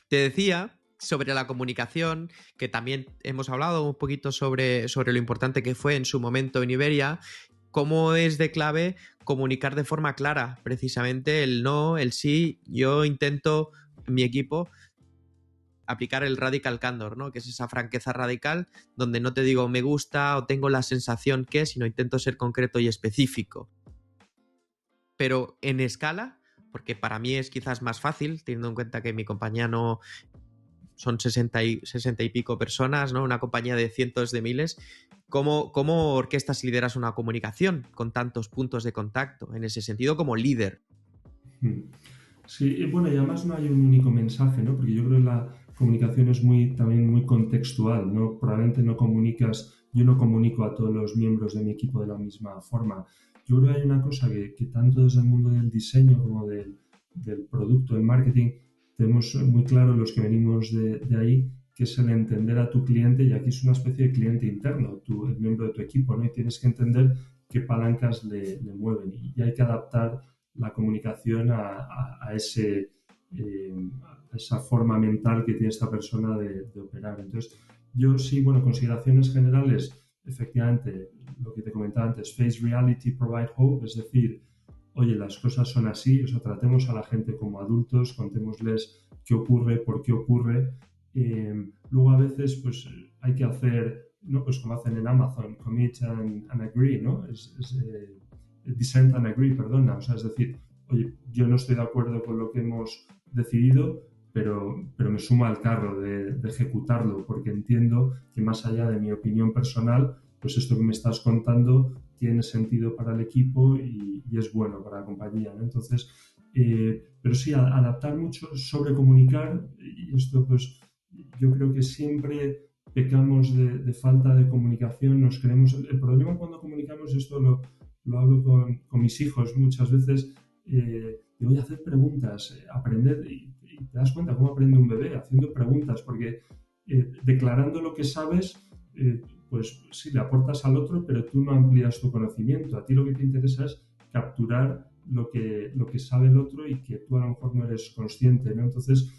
A: Te decía sobre la comunicación, que también hemos hablado un poquito sobre lo importante que fue en su momento en Iberia, cómo es de clave comunicar de forma clara, precisamente el no, el sí. Yo intento en mi equipo aplicar el radical candor, ¿no? Que es esa franqueza radical donde no te digo me gusta o tengo la sensación que, sino intento ser concreto y específico. Pero en escala, porque para mí es quizás más fácil, teniendo en cuenta que mi compañía no son 60 y pico personas, ¿no? Una compañía de cientos de miles. ¿Cómo orquestas y lideras una comunicación con tantos puntos de contacto en ese sentido como líder?
B: Sí, bueno, y además no hay un único mensaje, ¿no? Porque yo creo que la comunicación es también muy contextual, ¿no? Probablemente yo no comunico a todos los miembros de mi equipo de la misma forma. Yo creo que hay una cosa que tanto desde el mundo del diseño como del producto, del marketing, tenemos muy claro los que venimos de ahí, que es el entender a tu cliente, y aquí es una especie de cliente interno, el miembro de tu equipo, ¿no? Y tienes que entender qué palancas le mueven, y hay que adaptar la comunicación a esa forma mental que tiene esta persona de operar. Entonces, yo sí, bueno, consideraciones generales, efectivamente, lo que te comentaba antes, face reality, provide hope, es decir, oye, las cosas son así, tratemos a la gente como adultos, contémosles qué ocurre, por qué ocurre. Luego a veces pues hay que hacer, ¿no? Pues como hacen en Amazon, commit and agree, ¿no? Dissent and agree, perdona. Es decir, oye, yo no estoy de acuerdo con lo que hemos decidido, pero me sumo al carro de ejecutarlo, porque entiendo que más allá de mi opinión personal, pues esto que me estás contando tiene sentido para el equipo y es bueno para la compañía, ¿no? Entonces, pero sí, adaptar mucho, sobrecomunicar, y esto pues yo creo que siempre pecamos de falta de comunicación, nos creemos. El problema cuando comunicamos, esto lo hablo con mis hijos muchas veces, te voy a hacer preguntas, aprender, y te das cuenta cómo aprende un bebé, haciendo preguntas, porque declarando lo que sabes, pues sí, le aportas al otro, pero tú no amplías tu conocimiento. A ti lo que te interesa es capturar lo que sabe el otro y que tú a lo mejor no eres consciente, ¿no? Entonces,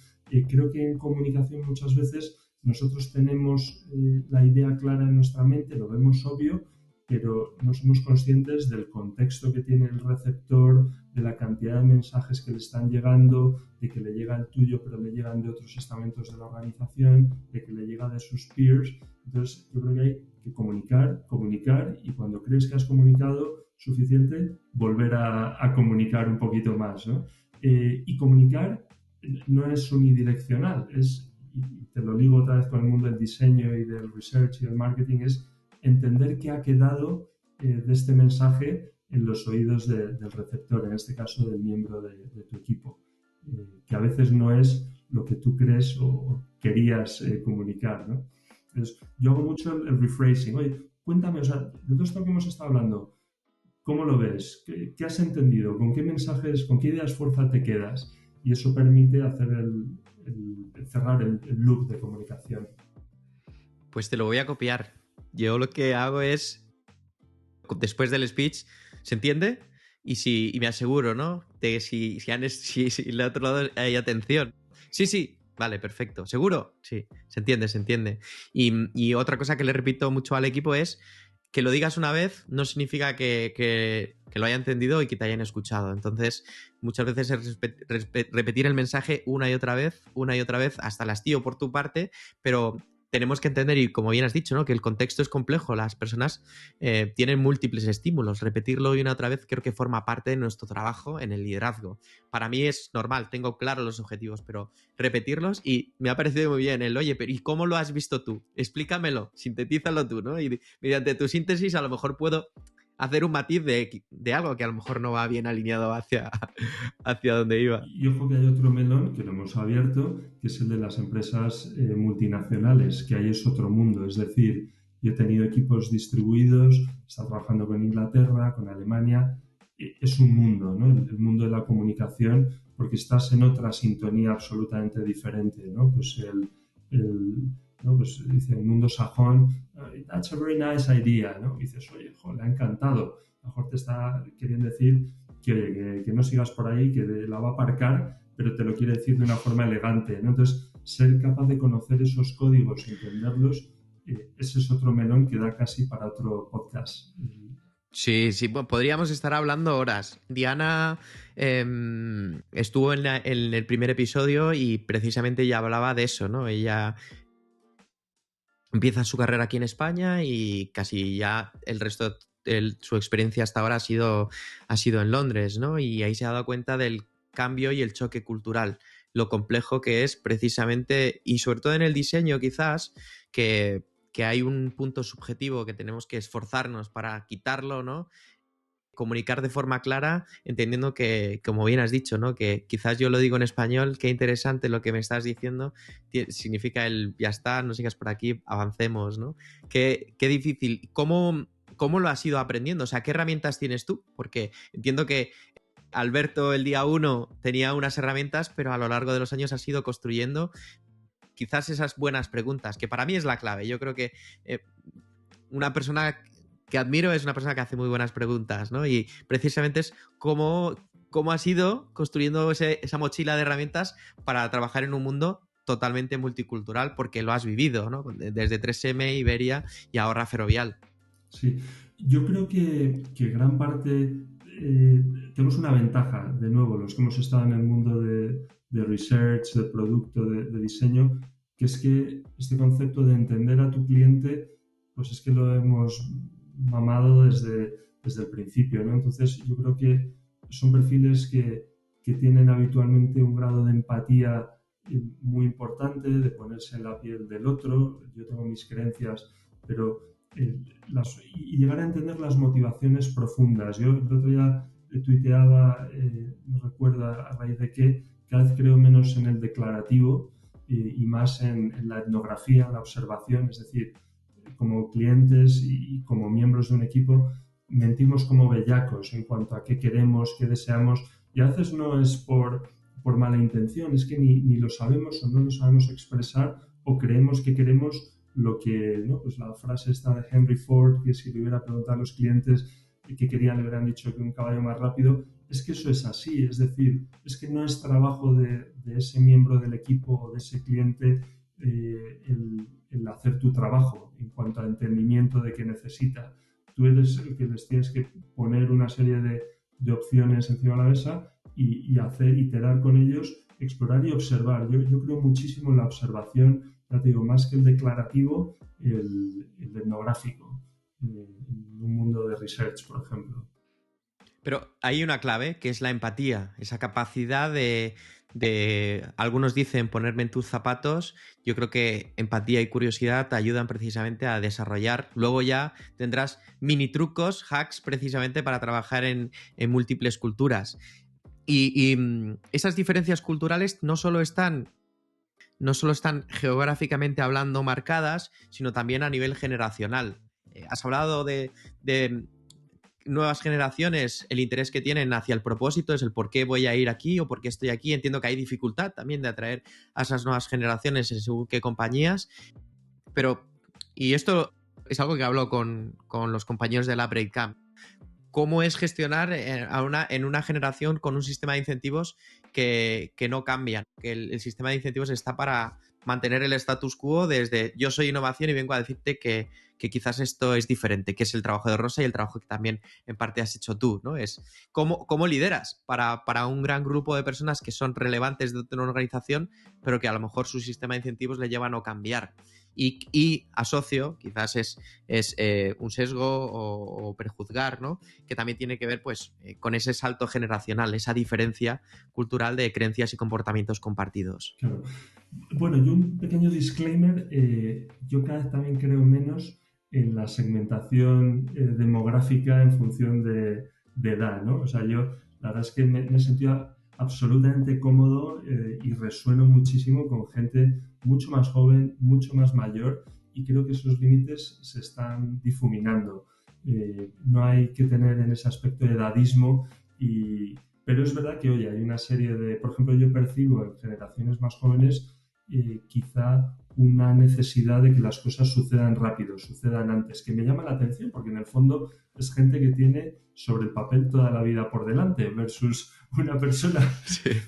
B: creo que en comunicación muchas veces nosotros tenemos la idea clara en nuestra mente, lo vemos obvio, pero no somos conscientes del contexto que tiene el receptor, de la cantidad de mensajes que le están llegando, de que le llega el tuyo, pero le llegan de otros estamentos de la organización, de que le llega de sus peers. Entonces, yo creo que hay que comunicar, y cuando crees que has comunicado suficiente, volver a comunicar un poquito más, ¿no? Y comunicar no es unidireccional, y te lo ligo otra vez con el mundo del diseño y del research y del marketing, es entender qué ha quedado de este mensaje en los oídos del receptor, en este caso del miembro de tu equipo, que a veces no es lo que tú crees o querías comunicar, ¿no? Entonces, yo hago mucho el rephrasing. Oye, cuéntame, de todo esto que hemos estado hablando, ¿cómo lo ves? ¿Qué has entendido? ¿Con qué mensajes, con qué ideas fuerza te quedas? Y eso permite hacer cerrar el loop de comunicación.
A: Pues te lo voy a copiar. Yo lo que hago es, después del speech, ¿se entiende? Y me aseguro, ¿no? De si el otro lado hay atención. Sí, vale, perfecto. ¿Seguro? Sí, se entiende. Y otra cosa que le repito mucho al equipo es que lo digas una vez no significa que lo haya entendido y que te hayan escuchado. Entonces, muchas veces es repetir el mensaje una y otra vez, hasta el hastío por tu parte, pero tenemos que entender, y como bien has dicho, ¿no? Que el contexto es complejo, las personas tienen múltiples estímulos. Repetirlo una y otra vez creo que forma parte de nuestro trabajo en el liderazgo. Para mí es normal, tengo claros los objetivos, pero repetirlos, y me ha parecido muy bien oye, pero ¿y cómo lo has visto tú? Explícamelo, sintetízalo tú, ¿no? Y mediante tu síntesis a lo mejor puedo hacer un matiz de algo que a lo mejor no va bien alineado hacia donde iba.
B: Y ojo que hay otro melón que lo hemos abierto, que es el de las empresas multinacionales, que ahí es otro mundo. Es decir, yo he tenido equipos distribuidos, he estado trabajando con Inglaterra, con Alemania. Es un mundo, ¿no? El mundo de la comunicación, porque estás en otra sintonía absolutamente diferente, ¿no? Pues ¿no? Pues dice el mundo sajón, that's a very nice idea, ¿no? Y dices, oye, le ha encantado. A lo mejor te está queriendo decir que no sigas por ahí, que la va a aparcar, pero te lo quiere decir de una forma elegante, ¿no? Entonces, ser capaz de conocer esos códigos y entenderlos, ese es otro melón que da casi para otro podcast.
A: Sí, bueno, podríamos estar hablando horas. Diana estuvo en el primer episodio y precisamente ella hablaba de eso, ¿no? Ella empieza su carrera aquí en España y casi ya el resto de su experiencia hasta ahora ha sido en Londres, ¿no? Y ahí se ha dado cuenta del cambio y el choque cultural, lo complejo que es precisamente, y sobre todo en el diseño quizás, que hay un punto subjetivo que tenemos que esforzarnos para quitarlo, ¿no? Comunicar de forma clara, entendiendo que, como bien has dicho, ¿no? Que quizás yo lo digo en español, qué interesante lo que me estás diciendo, significa ya está, no sigas por aquí, avancemos, ¿no? Qué difícil. ¿Cómo lo has ido aprendiendo? O sea, ¿qué herramientas tienes tú? Porque entiendo que Alberto el día 1 tenía unas herramientas, pero a lo largo de los años has ido construyendo. quizás esas buenas preguntas, que para mí es la clave. Yo creo que una persona que admiro es una persona que hace muy buenas preguntas, ¿no? Y precisamente es cómo has ido construyendo esa mochila de herramientas para trabajar en un mundo totalmente multicultural, porque lo has vivido, ¿no? Desde 3M, Iberia y ahora Ferrovial.
B: Sí, yo creo que gran parte tenemos una ventaja, de nuevo, los que hemos estado en el mundo de research, de producto, de diseño, que es que este concepto de entender a tu cliente, pues es que lo hemos mamado desde el principio, ¿no? Entonces yo creo que son perfiles que tienen habitualmente un grado de empatía muy importante, de ponerse en la piel del otro. Yo tengo mis creencias, pero y llegar a entender las motivaciones profundas. Yo el otro día tuiteaba, no recuerdo a raíz de qué, cada vez creo menos en el declarativo y más en la etnografía, en la observación, es decir, como clientes y como miembros de un equipo mentimos como bellacos en cuanto a qué queremos, qué deseamos, y a veces no es por mala intención, es que ni lo sabemos o no lo sabemos expresar o creemos que queremos lo que, ¿no? Pues la frase esta de Henry Ford, que si le hubiera preguntado a los clientes qué querían, le hubieran dicho que un caballo más rápido. Es que eso es así, es decir, es que no es trabajo de ese miembro del equipo o de ese cliente el hacer tu trabajo en cuanto al entendimiento de qué necesita. Tú eres el que les tienes que poner una serie de opciones encima de la mesa y hacer, iterar con ellos, explorar y observar. Yo creo muchísimo en la observación, ya te digo, más que el declarativo, el etnográfico, en un mundo de research, por ejemplo.
A: Pero hay una clave que es la empatía, esa capacidad de algunos dicen ponerme en tus zapatos. Yo creo que empatía y curiosidad te ayudan precisamente a desarrollar. Luego ya tendrás mini trucos, hacks precisamente para trabajar en múltiples culturas. Y esas diferencias culturales no solo están geográficamente hablando marcadas, sino también a nivel generacional. Has hablado de nuevas generaciones, el interés que tienen hacia el propósito, es el por qué voy a ir aquí o por qué estoy aquí. Entiendo que hay dificultad también de atraer a esas nuevas generaciones en según qué compañías, pero, y esto es algo que hablo con los compañeros de la Breakcamp, cómo es gestionar en una generación con un sistema de incentivos que no cambian, que el sistema de incentivos está para mantener el status quo desde yo soy innovación y vengo a decirte que quizás esto es diferente, que es el trabajo de Rosa y el trabajo que también en parte has hecho tú, ¿no? Es cómo lideras para un gran grupo de personas que son relevantes de una organización, pero que a lo mejor su sistema de incentivos le lleva a no cambiar. Y asocio, quizás es un sesgo o prejuzgar, ¿no? Que también tiene que ver pues, con ese salto generacional, esa diferencia cultural de creencias y comportamientos compartidos.
B: Claro. Bueno, yo un pequeño disclaimer, yo cada vez también creo menos en la segmentación demográfica en función de edad, ¿no? O sea, yo la verdad es que me he sentido absolutamente cómodo y resueno muchísimo con gente mucho más joven, mucho más mayor, y creo que esos límites se están difuminando. No hay que tener en ese aspecto edadismo, pero es verdad que, oye, hay una serie de, por ejemplo, yo percibo en generaciones más jóvenes quizá una necesidad de que las cosas sucedan rápido, sucedan antes, que me llama la atención porque en el fondo es gente que tiene sobre el papel toda la vida por delante versus una persona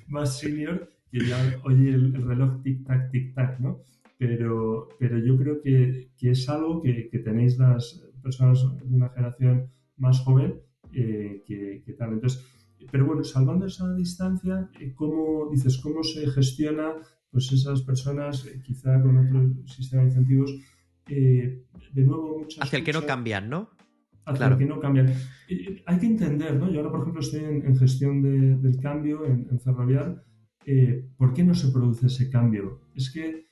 B: más senior que ya oye el reloj tic-tac, ¿no? Pero yo creo que es algo que tenéis las personas de una generación más joven que tal. Entonces, pero bueno, salvando esa distancia, ¿cómo se gestiona pues esas personas quizá con otro sistema de incentivos? De nuevo, muchas
A: hacia el que no cambian, ¿no?
B: Hacia
A: claro.
B: el que no cambian. Hay que entender, ¿no? Yo ahora, por ejemplo, estoy en gestión del cambio en Ferrovial. ¿Por qué no se produce ese cambio? Es que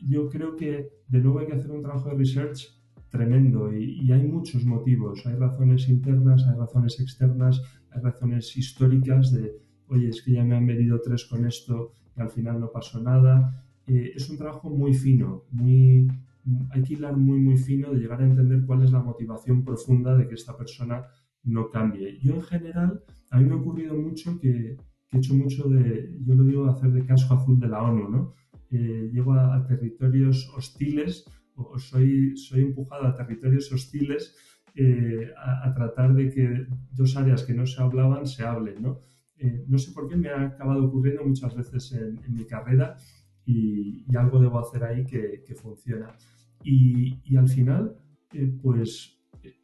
B: yo creo que de nuevo hay que hacer un trabajo de research tremendo y hay muchos motivos. Hay razones internas, hay razones externas, hay razones históricas de, oye, es que ya me han medido 3 con esto y al final no pasó nada. Es un trabajo muy fino, hay que hilar muy fino de llegar a entender cuál es la motivación profunda de que esta persona no cambie. Yo en general, a mí me ha ocurrido mucho que he hecho mucho yo lo digo, hacer de casco azul de la ONU, ¿no? llego a territorios hostiles o soy empujado a territorios hostiles a tratar de que dos áreas que no se hablaban se hablen, ¿no? No sé por qué me ha acabado ocurriendo muchas veces en mi carrera y algo debo hacer ahí que funciona. Y al final, pues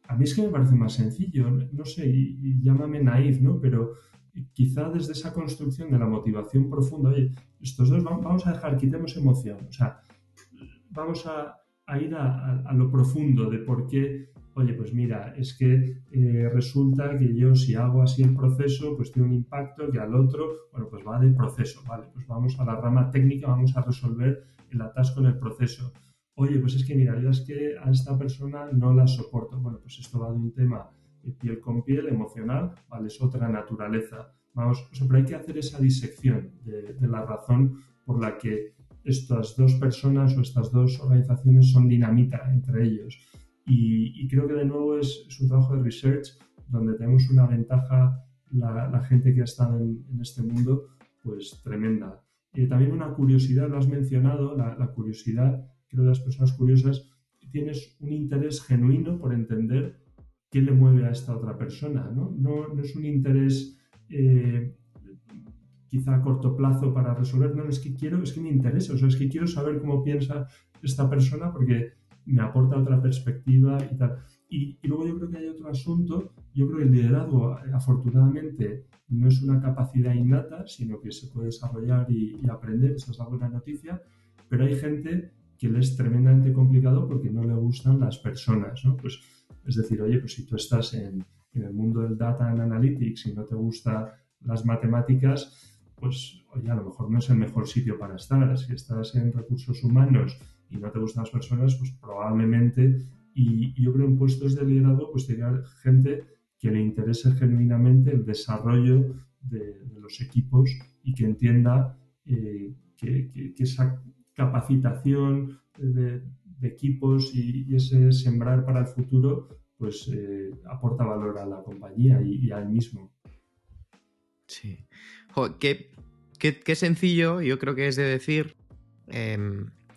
B: a mí es que me parece más sencillo, no sé, y llámame naif, ¿no? Pero quizá desde esa construcción de la motivación profunda, oye, estos dos vamos a dejar, quitemos emoción, o sea, vamos a ir a lo profundo de por qué, oye, pues mira, es que resulta que yo si hago así el proceso, pues tiene un impacto que al otro, bueno, pues va de proceso, vale, pues vamos a la rama técnica, vamos a resolver el atasco en el proceso. Oye, pues es que mira, yo es que a esta persona no la soporto. Bueno, pues esto va de un tema piel con piel, emocional, vale, es otra naturaleza. Vamos, o sea, pero hay que hacer esa disección de la razón por la que estas dos personas o estas dos organizaciones son dinamita entre ellos. Y creo que de nuevo es un trabajo de research donde tenemos una ventaja la gente que ha estado en este mundo, pues tremenda. También una curiosidad, lo has mencionado, la curiosidad, creo que las personas curiosas tienes un interés genuino por entender qué le mueve a esta otra persona, ¿no? No es un interés quizá a corto plazo para resolver, no, es que me interesa, o sea, es que quiero saber cómo piensa esta persona porque me aporta otra perspectiva y tal. Y luego yo creo que hay otro asunto, yo creo que el liderazgo, afortunadamente, no es una capacidad innata, sino que se puede desarrollar y aprender, esa es la buena noticia, pero hay gente que le es tremendamente complicado porque no le gustan las personas, ¿no? Pues, es decir, oye, pues si tú estás en el mundo del data and analytics y no te gustan las matemáticas, pues oye, a lo mejor no es el mejor sitio para estar. Si estás en recursos humanos y no te gustan las personas, pues probablemente, y yo creo en puestos de liderazgo, pues tiene gente que le interese genuinamente el desarrollo de los equipos y que entienda que esa capacitación de equipos y ese sembrar para el futuro, pues aporta valor a la compañía y a él mismo.
A: Sí. Jo, qué sencillo, yo creo que es de decir,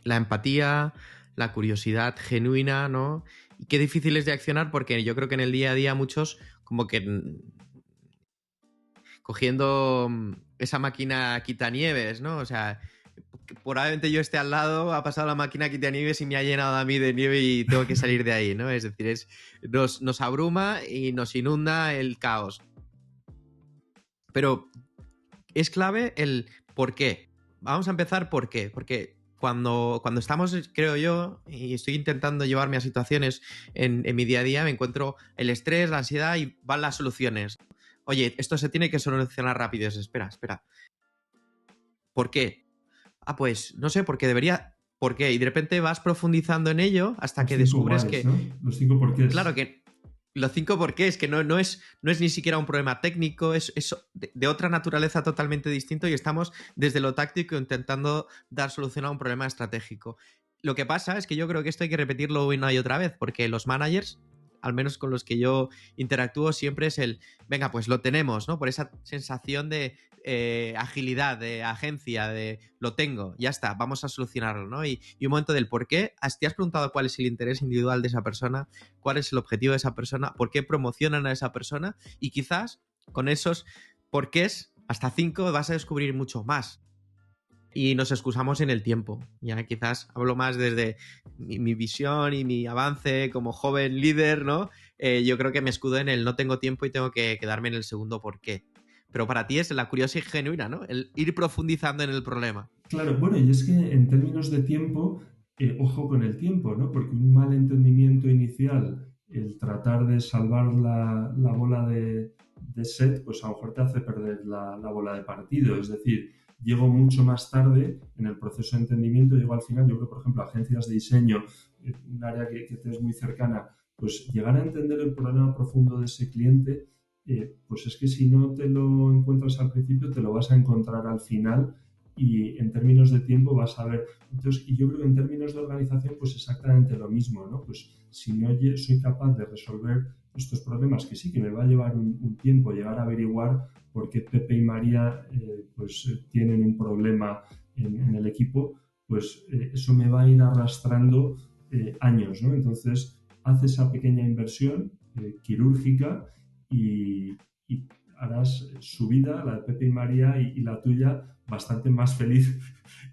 A: la empatía, la curiosidad genuina, ¿no? Y qué difícil es de accionar porque yo creo que en el día a día muchos como que cogiendo esa máquina quitanieves, ¿no? O sea, probablemente yo esté al lado, ha pasado la máquina quitanieves y me ha llenado a mí de nieve y tengo que salir de ahí, ¿no? Es decir, nos abruma y nos inunda el caos. Pero es clave el por qué. Vamos a empezar por qué. Porque cuando estamos, creo yo, y estoy intentando llevarme a situaciones en mi día a día, me encuentro el estrés, la ansiedad y van las soluciones. Oye, esto se tiene que solucionar rápido. Espera. ¿Por qué? Ah, pues no sé, porque debería... ¿Por qué? Y de repente vas profundizando en ello hasta
B: Los
A: que
B: 5
A: descubres
B: whys,
A: que...
B: ¿no? Los 5 porqués.
A: Claro que los 5 porqués, que no es ni siquiera un problema técnico, es de otra naturaleza totalmente distinto y estamos desde lo táctico intentando dar solución a un problema estratégico. Lo que pasa es que yo creo que esto hay que repetirlo una y otra vez, porque los managers, al menos con los que yo interactúo, siempre es el, venga, pues lo tenemos, ¿no? Por esa sensación de agilidad, de agencia, de lo tengo, ya está, vamos a solucionarlo, ¿no? Y un momento del por qué, ¿te has preguntado cuál es el interés individual de esa persona? ¿Cuál es el objetivo de esa persona? ¿Por qué promocionan a esa persona? Y quizás con esos porqués, hasta 5, vas a descubrir mucho más. Y nos excusamos en el tiempo. Ya quizás hablo más desde mi visión y mi avance como joven líder, ¿no? Yo creo que me escudo en el no tengo tiempo y tengo que quedarme en el segundo por qué. Pero para ti es la curiosidad genuina, ¿no? El ir profundizando en el problema.
B: Claro, bueno, y es que en términos de tiempo, ojo con el tiempo, ¿no? Porque un mal entendimiento inicial, el tratar de salvar la bola de set, pues a lo mejor te hace perder la bola de partido. Es decir, llego mucho más tarde en el proceso de entendimiento, llego al final, yo creo, por ejemplo, agencias de diseño, un área que te es muy cercana, pues llegar a entender el problema profundo de ese cliente, pues es que si no te lo encuentras al principio, te lo vas a encontrar al final y en términos de tiempo vas a ver. Entonces, y yo creo que en términos de organización, pues exactamente lo mismo, ¿no? Pues si no soy capaz de resolver estos problemas, que sí que me va a llevar un tiempo llegar a averiguar por qué Pepe y María tienen un problema en el equipo, pues eso me va a ir arrastrando años, ¿no? Entonces, haz esa pequeña inversión quirúrgica y harás su vida, la de Pepe y María y la tuya, bastante más feliz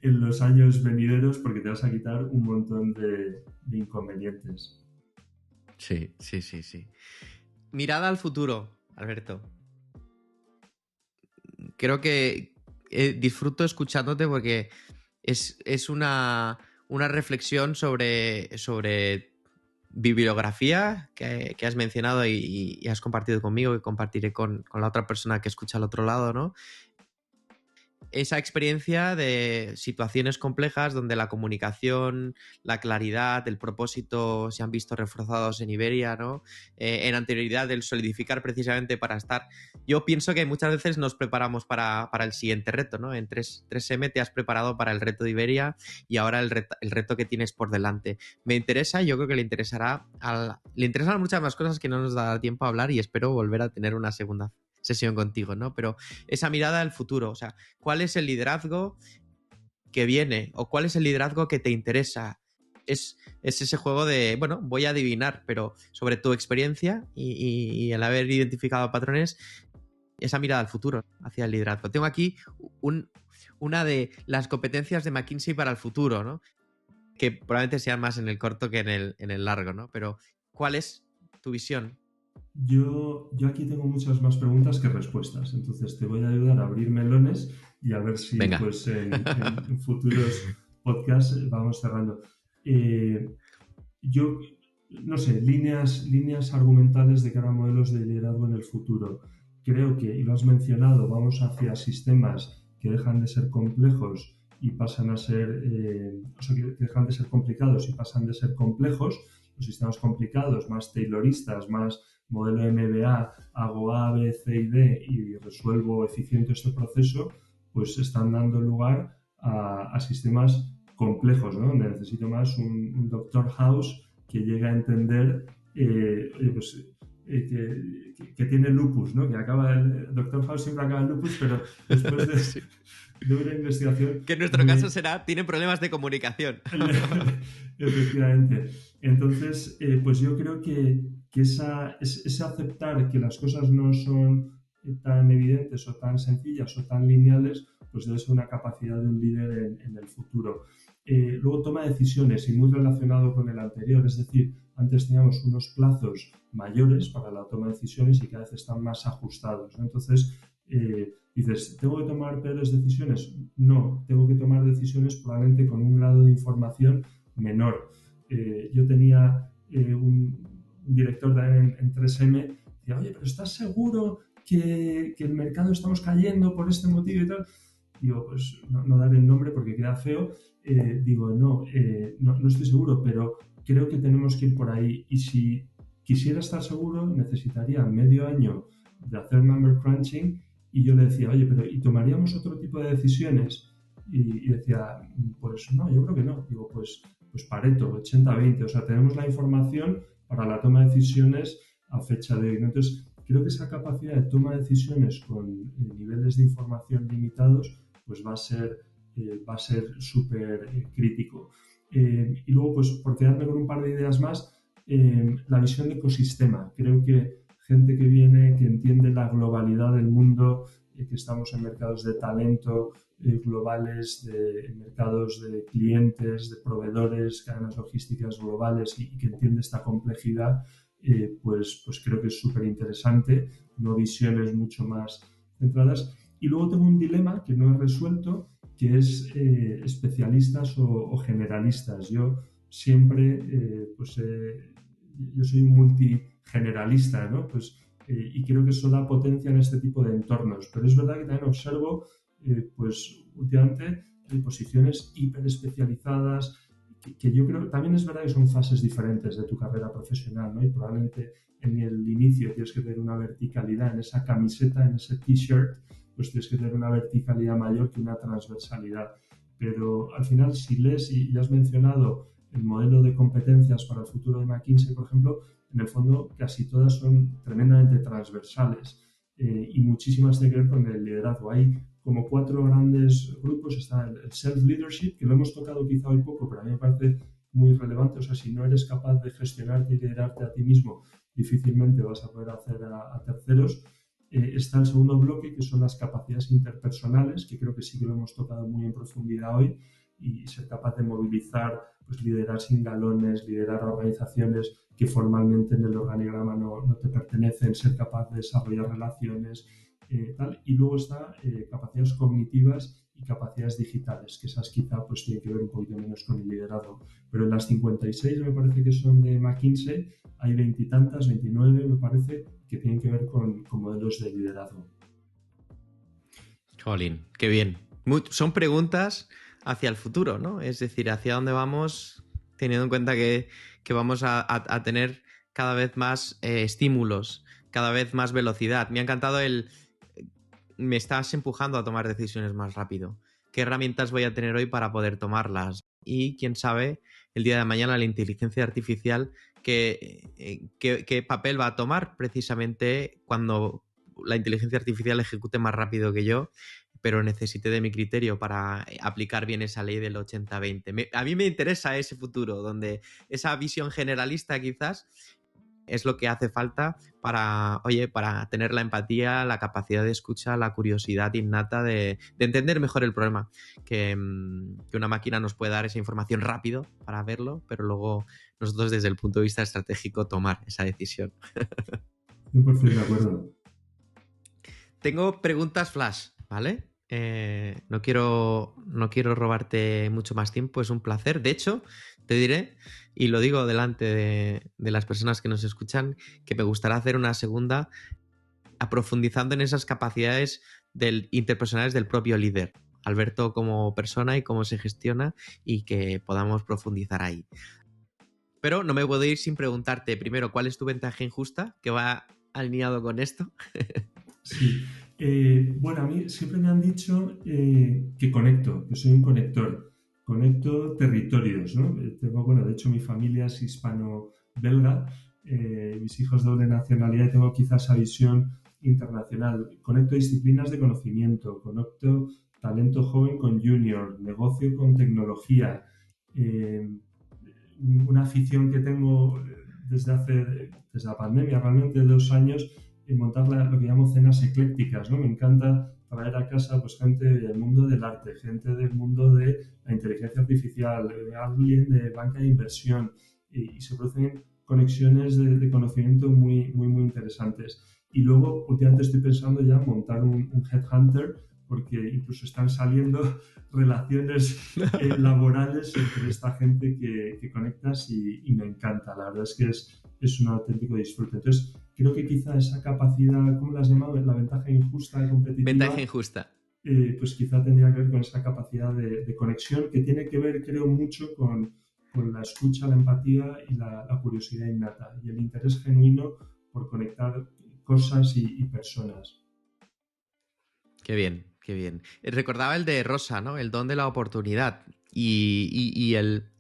B: en los años venideros porque te vas a quitar un montón de inconvenientes.
A: Sí, sí, sí, sí. Mirada al futuro, Alberto. Creo que disfruto escuchándote porque es una reflexión sobre bibliografía que has mencionado y has compartido conmigo y compartiré con la otra persona que escucha al otro lado, ¿no? Esa experiencia de situaciones complejas donde la comunicación, la claridad, el propósito se han visto reforzados en Iberia, ¿no? En anterioridad, el solidificar precisamente para estar. Yo pienso que muchas veces nos preparamos para el siguiente reto, ¿no? En 3M te has preparado para el reto de Iberia y ahora el reto que tienes por delante. Me interesa, yo creo que le interesarán muchas más cosas que no nos da tiempo a hablar y espero volver a tener una segunda sesión contigo, ¿no? Pero esa mirada al futuro, o sea, ¿cuál es el liderazgo que viene o cuál es el liderazgo que te interesa? Es ese juego de, bueno, voy a adivinar, pero sobre tu experiencia y el haber identificado patrones, esa mirada al futuro, hacia el liderazgo. Tengo aquí una de las competencias de McKinsey para el futuro, ¿no? Que probablemente sean más en el corto que en el largo, ¿no? Pero, ¿cuál es tu visión?
B: Yo aquí tengo muchas más preguntas que respuestas, entonces te voy a ayudar a abrir melones y a ver si
A: Venga.
B: pues en futuros podcasts vamos cerrando. Yo, no sé, líneas argumentales de cara a modelos de liderazgo en el futuro. Creo que, y lo has mencionado, vamos hacia sistemas que dejan de ser complejos y pasan a ser, o sea, que dejan de ser complicados y pasan de ser complejos. Los sistemas complicados, más tayloristas, más modelo MBA, hago A, B, C y D y resuelvo eficiente este proceso, pues están dando lugar a sistemas complejos, ¿no? Donde necesito más un Dr. House que llegue a entender pues, que tiene lupus, ¿no? Que acaba el Dr. House siempre acaba en lupus, pero después de,
A: Sí.
B: de una investigación...
A: Que en nuestro caso será, tiene problemas de comunicación.
B: Efectivamente. Entonces, pues yo creo que ese aceptar que las cosas no son tan evidentes o tan sencillas o tan lineales, pues debe ser una capacidad de un líder en el futuro. Luego toma decisiones y muy relacionado con el anterior, es decir, antes teníamos unos plazos mayores para la toma de decisiones y cada vez están más ajustados, ¿no? Entonces, dices, ¿tengo que tomar peores decisiones? No, tengo que tomar decisiones probablemente con un grado de información menor. Yo tenía un director también en 3M, decía, oye, pero ¿estás seguro que el mercado estamos cayendo por este motivo y tal? Digo, pues no daré el nombre porque queda feo. Digo, no estoy seguro, pero creo que tenemos que ir por ahí. Y si quisiera estar seguro, necesitaría medio año de hacer number crunching. Y yo le decía, oye, pero ¿y tomaríamos otro tipo de decisiones? Y decía, pues no, yo creo que no. Digo, pues Pareto, 80-20. O sea, tenemos la información para la toma de decisiones a fecha de hoy. Entonces, creo que esa capacidad de toma de decisiones con niveles de información limitados, pues va a ser súper crítico. Y luego, pues por quedarme con un par de ideas más, la visión de ecosistema. Creo que gente que viene, que entiende la globalidad del mundo, que estamos en mercados de talento globales, de mercados de clientes, de proveedores, cadenas logísticas globales y que entiende esta complejidad, pues creo que es súper interesante, no visiones mucho más centradas. Y luego tengo un dilema que no he resuelto, que es especialistas o generalistas. Yo siempre, yo soy multigeneralista, ¿no? Pues, y creo que eso da potencia en este tipo de entornos. Pero es verdad que también observo, pues últimamente, hay posiciones hiperespecializadas que yo creo también es verdad que son fases diferentes de tu carrera profesional, ¿no? Y probablemente en el inicio tienes que tener una verticalidad en esa camiseta, en ese t-shirt, pues tienes que tener una verticalidad mayor que una transversalidad. Pero al final, si lees y ya has mencionado el modelo de competencias para el futuro de McKinsey, por ejemplo, en el fondo casi todas son tremendamente transversales y muchísimas tienen que ver con el liderazgo. Hay como 4 grandes grupos. Está el self-leadership, que lo hemos tocado quizá hoy poco, pero a mí me parece muy relevante. O sea, si no eres capaz de gestionarte y liderarte a ti mismo, difícilmente vas a poder hacer a terceros. Está el segundo bloque, que son las capacidades interpersonales, que creo que sí que lo hemos tocado muy en profundidad hoy, y ser capaz de movilizar, pues liderar sin galones, liderar organizaciones que formalmente en el organigrama no te pertenecen, ser capaz de desarrollar relaciones, tal. Y luego está capacidades cognitivas y capacidades digitales, que esas quizá pues tienen que ver un poquito menos con el liderazgo. Pero en las 56 me parece que son de McKinsey, hay 20 y tantas, 29 me parece, que tienen que ver con modelos de liderazgo.
A: Jolín, qué bien. Son preguntas hacia el futuro, ¿no? Es decir, hacia dónde vamos, teniendo en cuenta que vamos a tener cada vez más estímulos, cada vez más velocidad. Me ha encantado me estás empujando a tomar decisiones más rápido. ¿Qué herramientas voy a tener hoy para poder tomarlas? Y quién sabe, el día de mañana la inteligencia artificial, qué papel va a tomar precisamente cuando la inteligencia artificial ejecute más rápido que yo, pero necesite de mi criterio para aplicar bien esa ley del 80-20. A mí me interesa ese futuro, donde esa visión generalista quizás es lo que hace falta para tener la empatía, la capacidad de escucha, la curiosidad innata de entender mejor el problema. Que una máquina nos puede dar esa información rápido para verlo, pero luego nosotros desde el punto de vista estratégico tomar esa decisión.
B: 100% de acuerdo.
A: Tengo preguntas flash, ¿vale? No quiero robarte mucho más tiempo, es un placer. De hecho, te diré, y lo digo delante de las personas que nos escuchan, que me gustaría hacer una segunda aprofundizando en esas capacidades interpersonales del propio líder. Alberto como persona y cómo se gestiona, y que podamos profundizar ahí. Pero no me puedo ir sin preguntarte primero cuál es tu ventaja injusta, que va alineado con esto.
B: Sí. Bueno, a mí siempre me han dicho que conecto, que soy un conector. Conecto territorios, ¿no? De hecho, mi familia es hispano-belga, mis hijos doble nacionalidad, y tengo quizás esa visión internacional. Conecto disciplinas de conocimiento, conecto talento joven con junior, negocio con tecnología. Una afición que tengo desde la pandemia, realmente 2 años, montar lo que llamo cenas eclécticas, ¿no? Me encanta traer a casa pues, gente del mundo del arte, gente del mundo de la inteligencia artificial, alguien de banca de inversión, y se producen conexiones de conocimiento muy, muy, muy interesantes. Y luego, últimamente estoy pensando ya en montar un headhunter, porque incluso están saliendo relaciones laborales entre esta gente que conectas, y me encanta. La verdad es que es un auténtico disfrute. Entonces, creo que quizá esa capacidad, ¿cómo la has llamado? La ventaja injusta competitiva.
A: Ventaja injusta.
B: Pues quizá tendría que ver con esa capacidad de conexión, que tiene que ver, creo, mucho con la escucha, la empatía y la curiosidad innata, y el interés genuino por conectar cosas y personas.
A: Qué bien, qué bien. Recordaba el de Rosa, ¿no? El don de la oportunidad. Y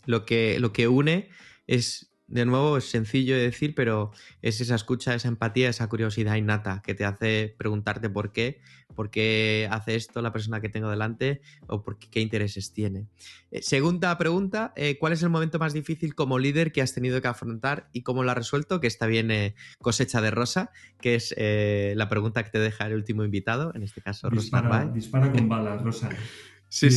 A: lo que une es, de nuevo, es sencillo de decir, pero es esa escucha, esa empatía, esa curiosidad innata que te hace preguntarte por qué hace esto la persona que tengo delante, o qué intereses tiene. Segunda pregunta, ¿cuál es el momento más difícil como líder que has tenido que afrontar y cómo lo has resuelto? Que está bien, cosecha de Rosa, que es la pregunta que te deja el último invitado, en este caso Rosa Narváez.
B: Dispara con balas, Rosa.
A: Sí.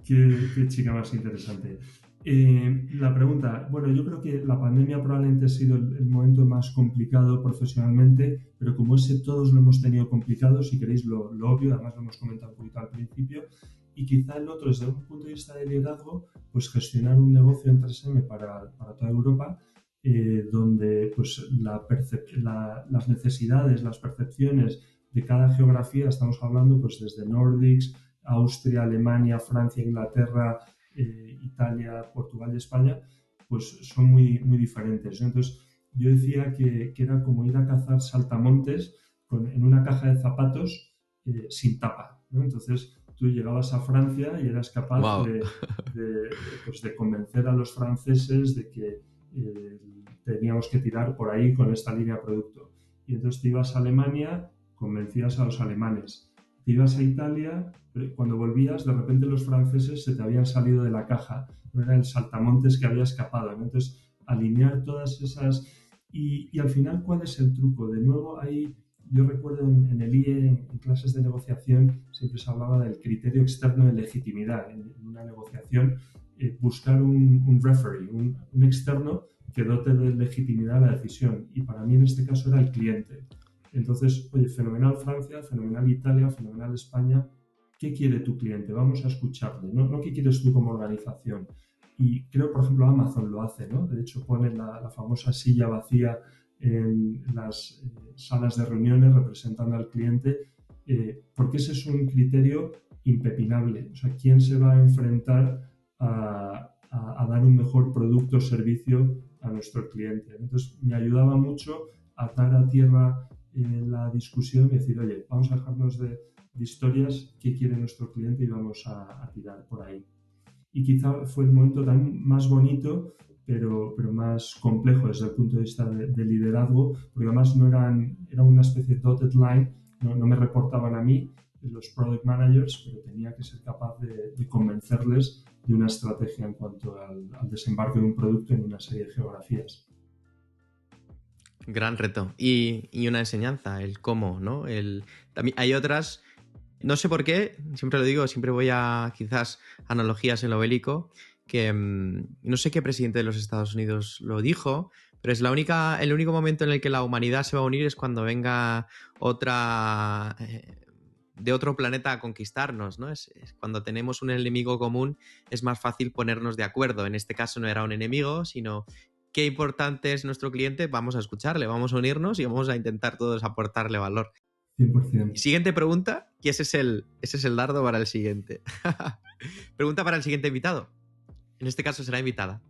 B: Qué chica más interesante. La pregunta, bueno, yo creo que la pandemia probablemente ha sido el momento más complicado profesionalmente, pero como ese todos lo hemos tenido complicado, si queréis lo obvio, además lo hemos comentado un poquito al principio, y quizá el otro, desde un punto de vista de liderazgo, pues gestionar un negocio en 3M para toda Europa, donde pues las necesidades, las percepciones de cada geografía, estamos hablando pues desde Nordics, Austria, Alemania, Francia, Inglaterra, Italia, Portugal y España, pues son muy, muy diferentes, ¿no? Entonces, yo decía que era como ir a cazar saltamontes en una caja de zapatos sin tapa, ¿no? Entonces, tú llegabas a Francia y eras capaz de convencer a los franceses de que teníamos que tirar por ahí con esta línea de producto. Y entonces te ibas a Alemania, convencías a los alemanes. te ibas a Italia, pero cuando volvías, de repente los franceses se te habían salido de la caja, no era el saltamontes que había escapado, ¿no? Entonces, alinear todas esas... Y al final, ¿cuál es el truco? De nuevo, ahí yo recuerdo en el IE, en clases de negociación, siempre se hablaba del criterio externo de legitimidad. En una negociación, buscar un referee, un externo que dote de legitimidad la decisión. Y para mí en este caso era el cliente. Entonces, oye, fenomenal Francia, fenomenal Italia, fenomenal España. ¿Qué quiere tu cliente? Vamos a escucharle, no qué quieres tú como organización. Y creo, por ejemplo, Amazon lo hace, ¿no? De hecho, pone la famosa silla vacía en las salas de reuniones representando al cliente, porque ese es un criterio impepinable. O sea, ¿quién se va a enfrentar a dar un mejor producto o servicio a nuestro cliente? Entonces, me ayudaba mucho a atar a tierra la discusión y decir, oye, vamos a dejarnos de historias, qué quiere nuestro cliente y vamos a tirar por ahí. Y quizá fue el momento también más bonito, pero más complejo desde el punto de vista de liderazgo, porque además era una especie de dotted line, no me reportaban a mí los product managers, pero tenía que ser capaz de convencerles de una estrategia en cuanto al desembarque de un producto en una serie de geografías.
A: Gran reto. Y una enseñanza, el cómo, ¿no? También hay otras, no sé por qué, siempre lo digo, siempre voy a quizás analogías en lo bélico, que no sé qué presidente de los Estados Unidos lo dijo, pero es el único momento en el que la humanidad se va a unir es cuando venga otra... de otro planeta a conquistarnos, ¿no? Es cuando tenemos un enemigo común es más fácil ponernos de acuerdo. En este caso no era un enemigo, sino qué importante es nuestro cliente, vamos a escucharle, vamos a unirnos y vamos a intentar todos aportarle valor.
B: 100%.
A: Siguiente pregunta, y ese es el dardo para el siguiente. Pregunta para el siguiente invitado. En este caso será invitada.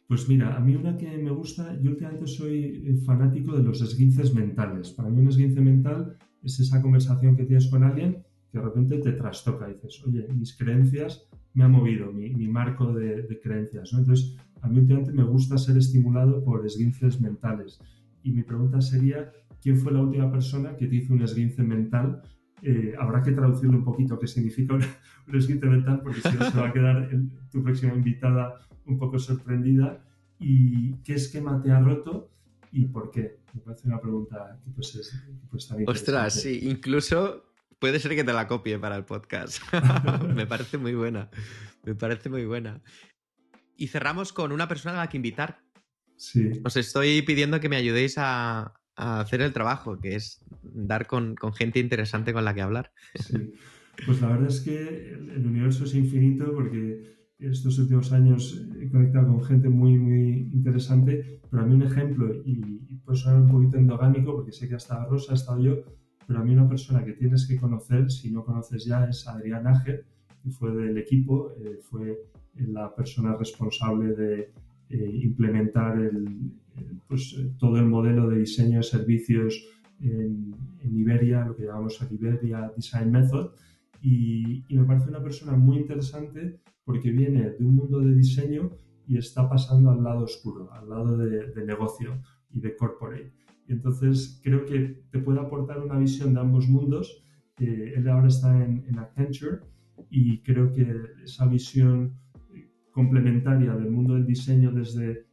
B: Pues mira, a mí una que me gusta, yo últimamente soy fanático de los esguinces mentales. Para mí un esguince mental es esa conversación que tienes con alguien que de repente te trastoca y dices, oye, mis creencias me han movido, mi marco de creencias, ¿no? Entonces, a mí últimamente me gusta ser estimulado por esguinces mentales. Y mi pregunta sería, ¿quién fue la última persona que te hizo un esguince mental? Habrá que traducirlo un poquito qué significa un esguince mental, porque si no se va a quedar tu próxima invitada un poco sorprendida. ¿Y qué esquema te ha roto y por qué? Me parece una pregunta que pues estar interesante.
A: Ostras, sí, incluso puede ser que te la copie para el podcast. Me parece muy buena. Me parece muy buena. Y cerramos con una persona a la que invitar.
B: Sí.
A: Os estoy pidiendo que me ayudéis a hacer el trabajo, que es dar con gente interesante con la que hablar.
B: Sí. Pues la verdad es que el universo es infinito porque estos últimos años he conectado con gente muy, muy interesante, pero a mí un ejemplo, y puede sonar un poquito endogámico porque sé que hasta Rosa ha estado yo, pero a mí una persona que tienes que conocer, si no conoces ya, es Adrián Ager, que fue del equipo, fue la persona responsable de implementar todo el modelo de diseño de servicios en Iberia, lo que llamamos el Iberia Design Method, y me parece una persona muy interesante porque viene de un mundo de diseño y está pasando al lado oscuro, al lado de negocio y de corporate. Y entonces creo que te puede aportar una visión de ambos mundos. Él ahora está en Accenture y creo que esa visión complementaria del mundo del diseño desde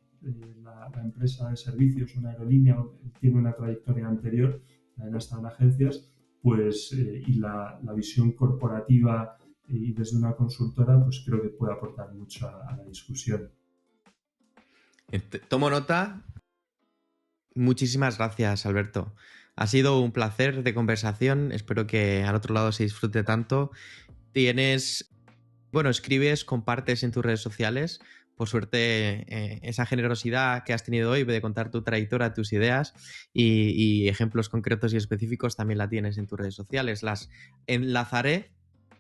B: la empresa de servicios, una aerolínea, tiene una trayectoria anterior, ha estado en agencias, pues, y la visión corporativa y desde una consultora, pues creo que puede aportar mucho a la discusión.
A: Tomo nota. Muchísimas gracias, Alberto. Ha sido un placer de conversación. Espero que al otro lado se disfrute tanto. Escribes, compartes en tus redes sociales. Por suerte, esa generosidad que has tenido hoy de contar tu trayectoria, tus ideas y ejemplos concretos y específicos también la tienes en tus redes sociales. Las enlazaré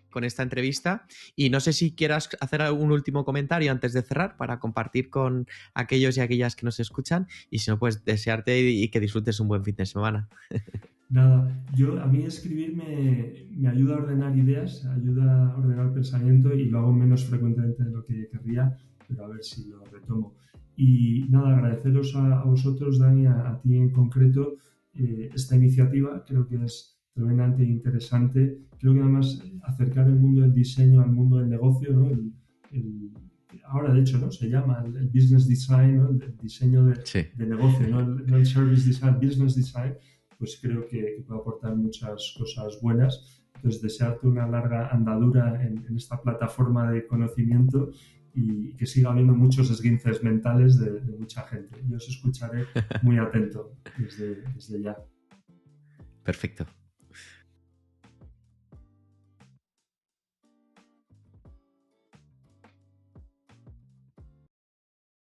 A: con esta entrevista y no sé si quieras hacer algún último comentario antes de cerrar para compartir con aquellos y aquellas que nos escuchan y si no, pues desearte y que disfrutes un buen fin de semana.
B: Nada, a mí escribir me ayuda a ordenar ideas, ayuda a ordenar el pensamiento y lo hago menos frecuentemente de lo que querría, pero a ver si lo retomo. Y nada, agradeceros a vosotros, Dani, a ti en concreto, esta iniciativa. Creo que es tremendamente interesante. Creo que además acercar el mundo del diseño al mundo del negocio, ¿no? Ahora, de hecho, ¿no? Se llama el business design, ¿no? El diseño de negocio, no el service design, business design, pues creo que puede aportar muchas cosas buenas. Entonces, desearte una larga andadura en esta plataforma de conocimiento y que siga habiendo muchos esguinces mentales de mucha gente. Yo os escucharé muy atento desde ya.
A: Perfecto.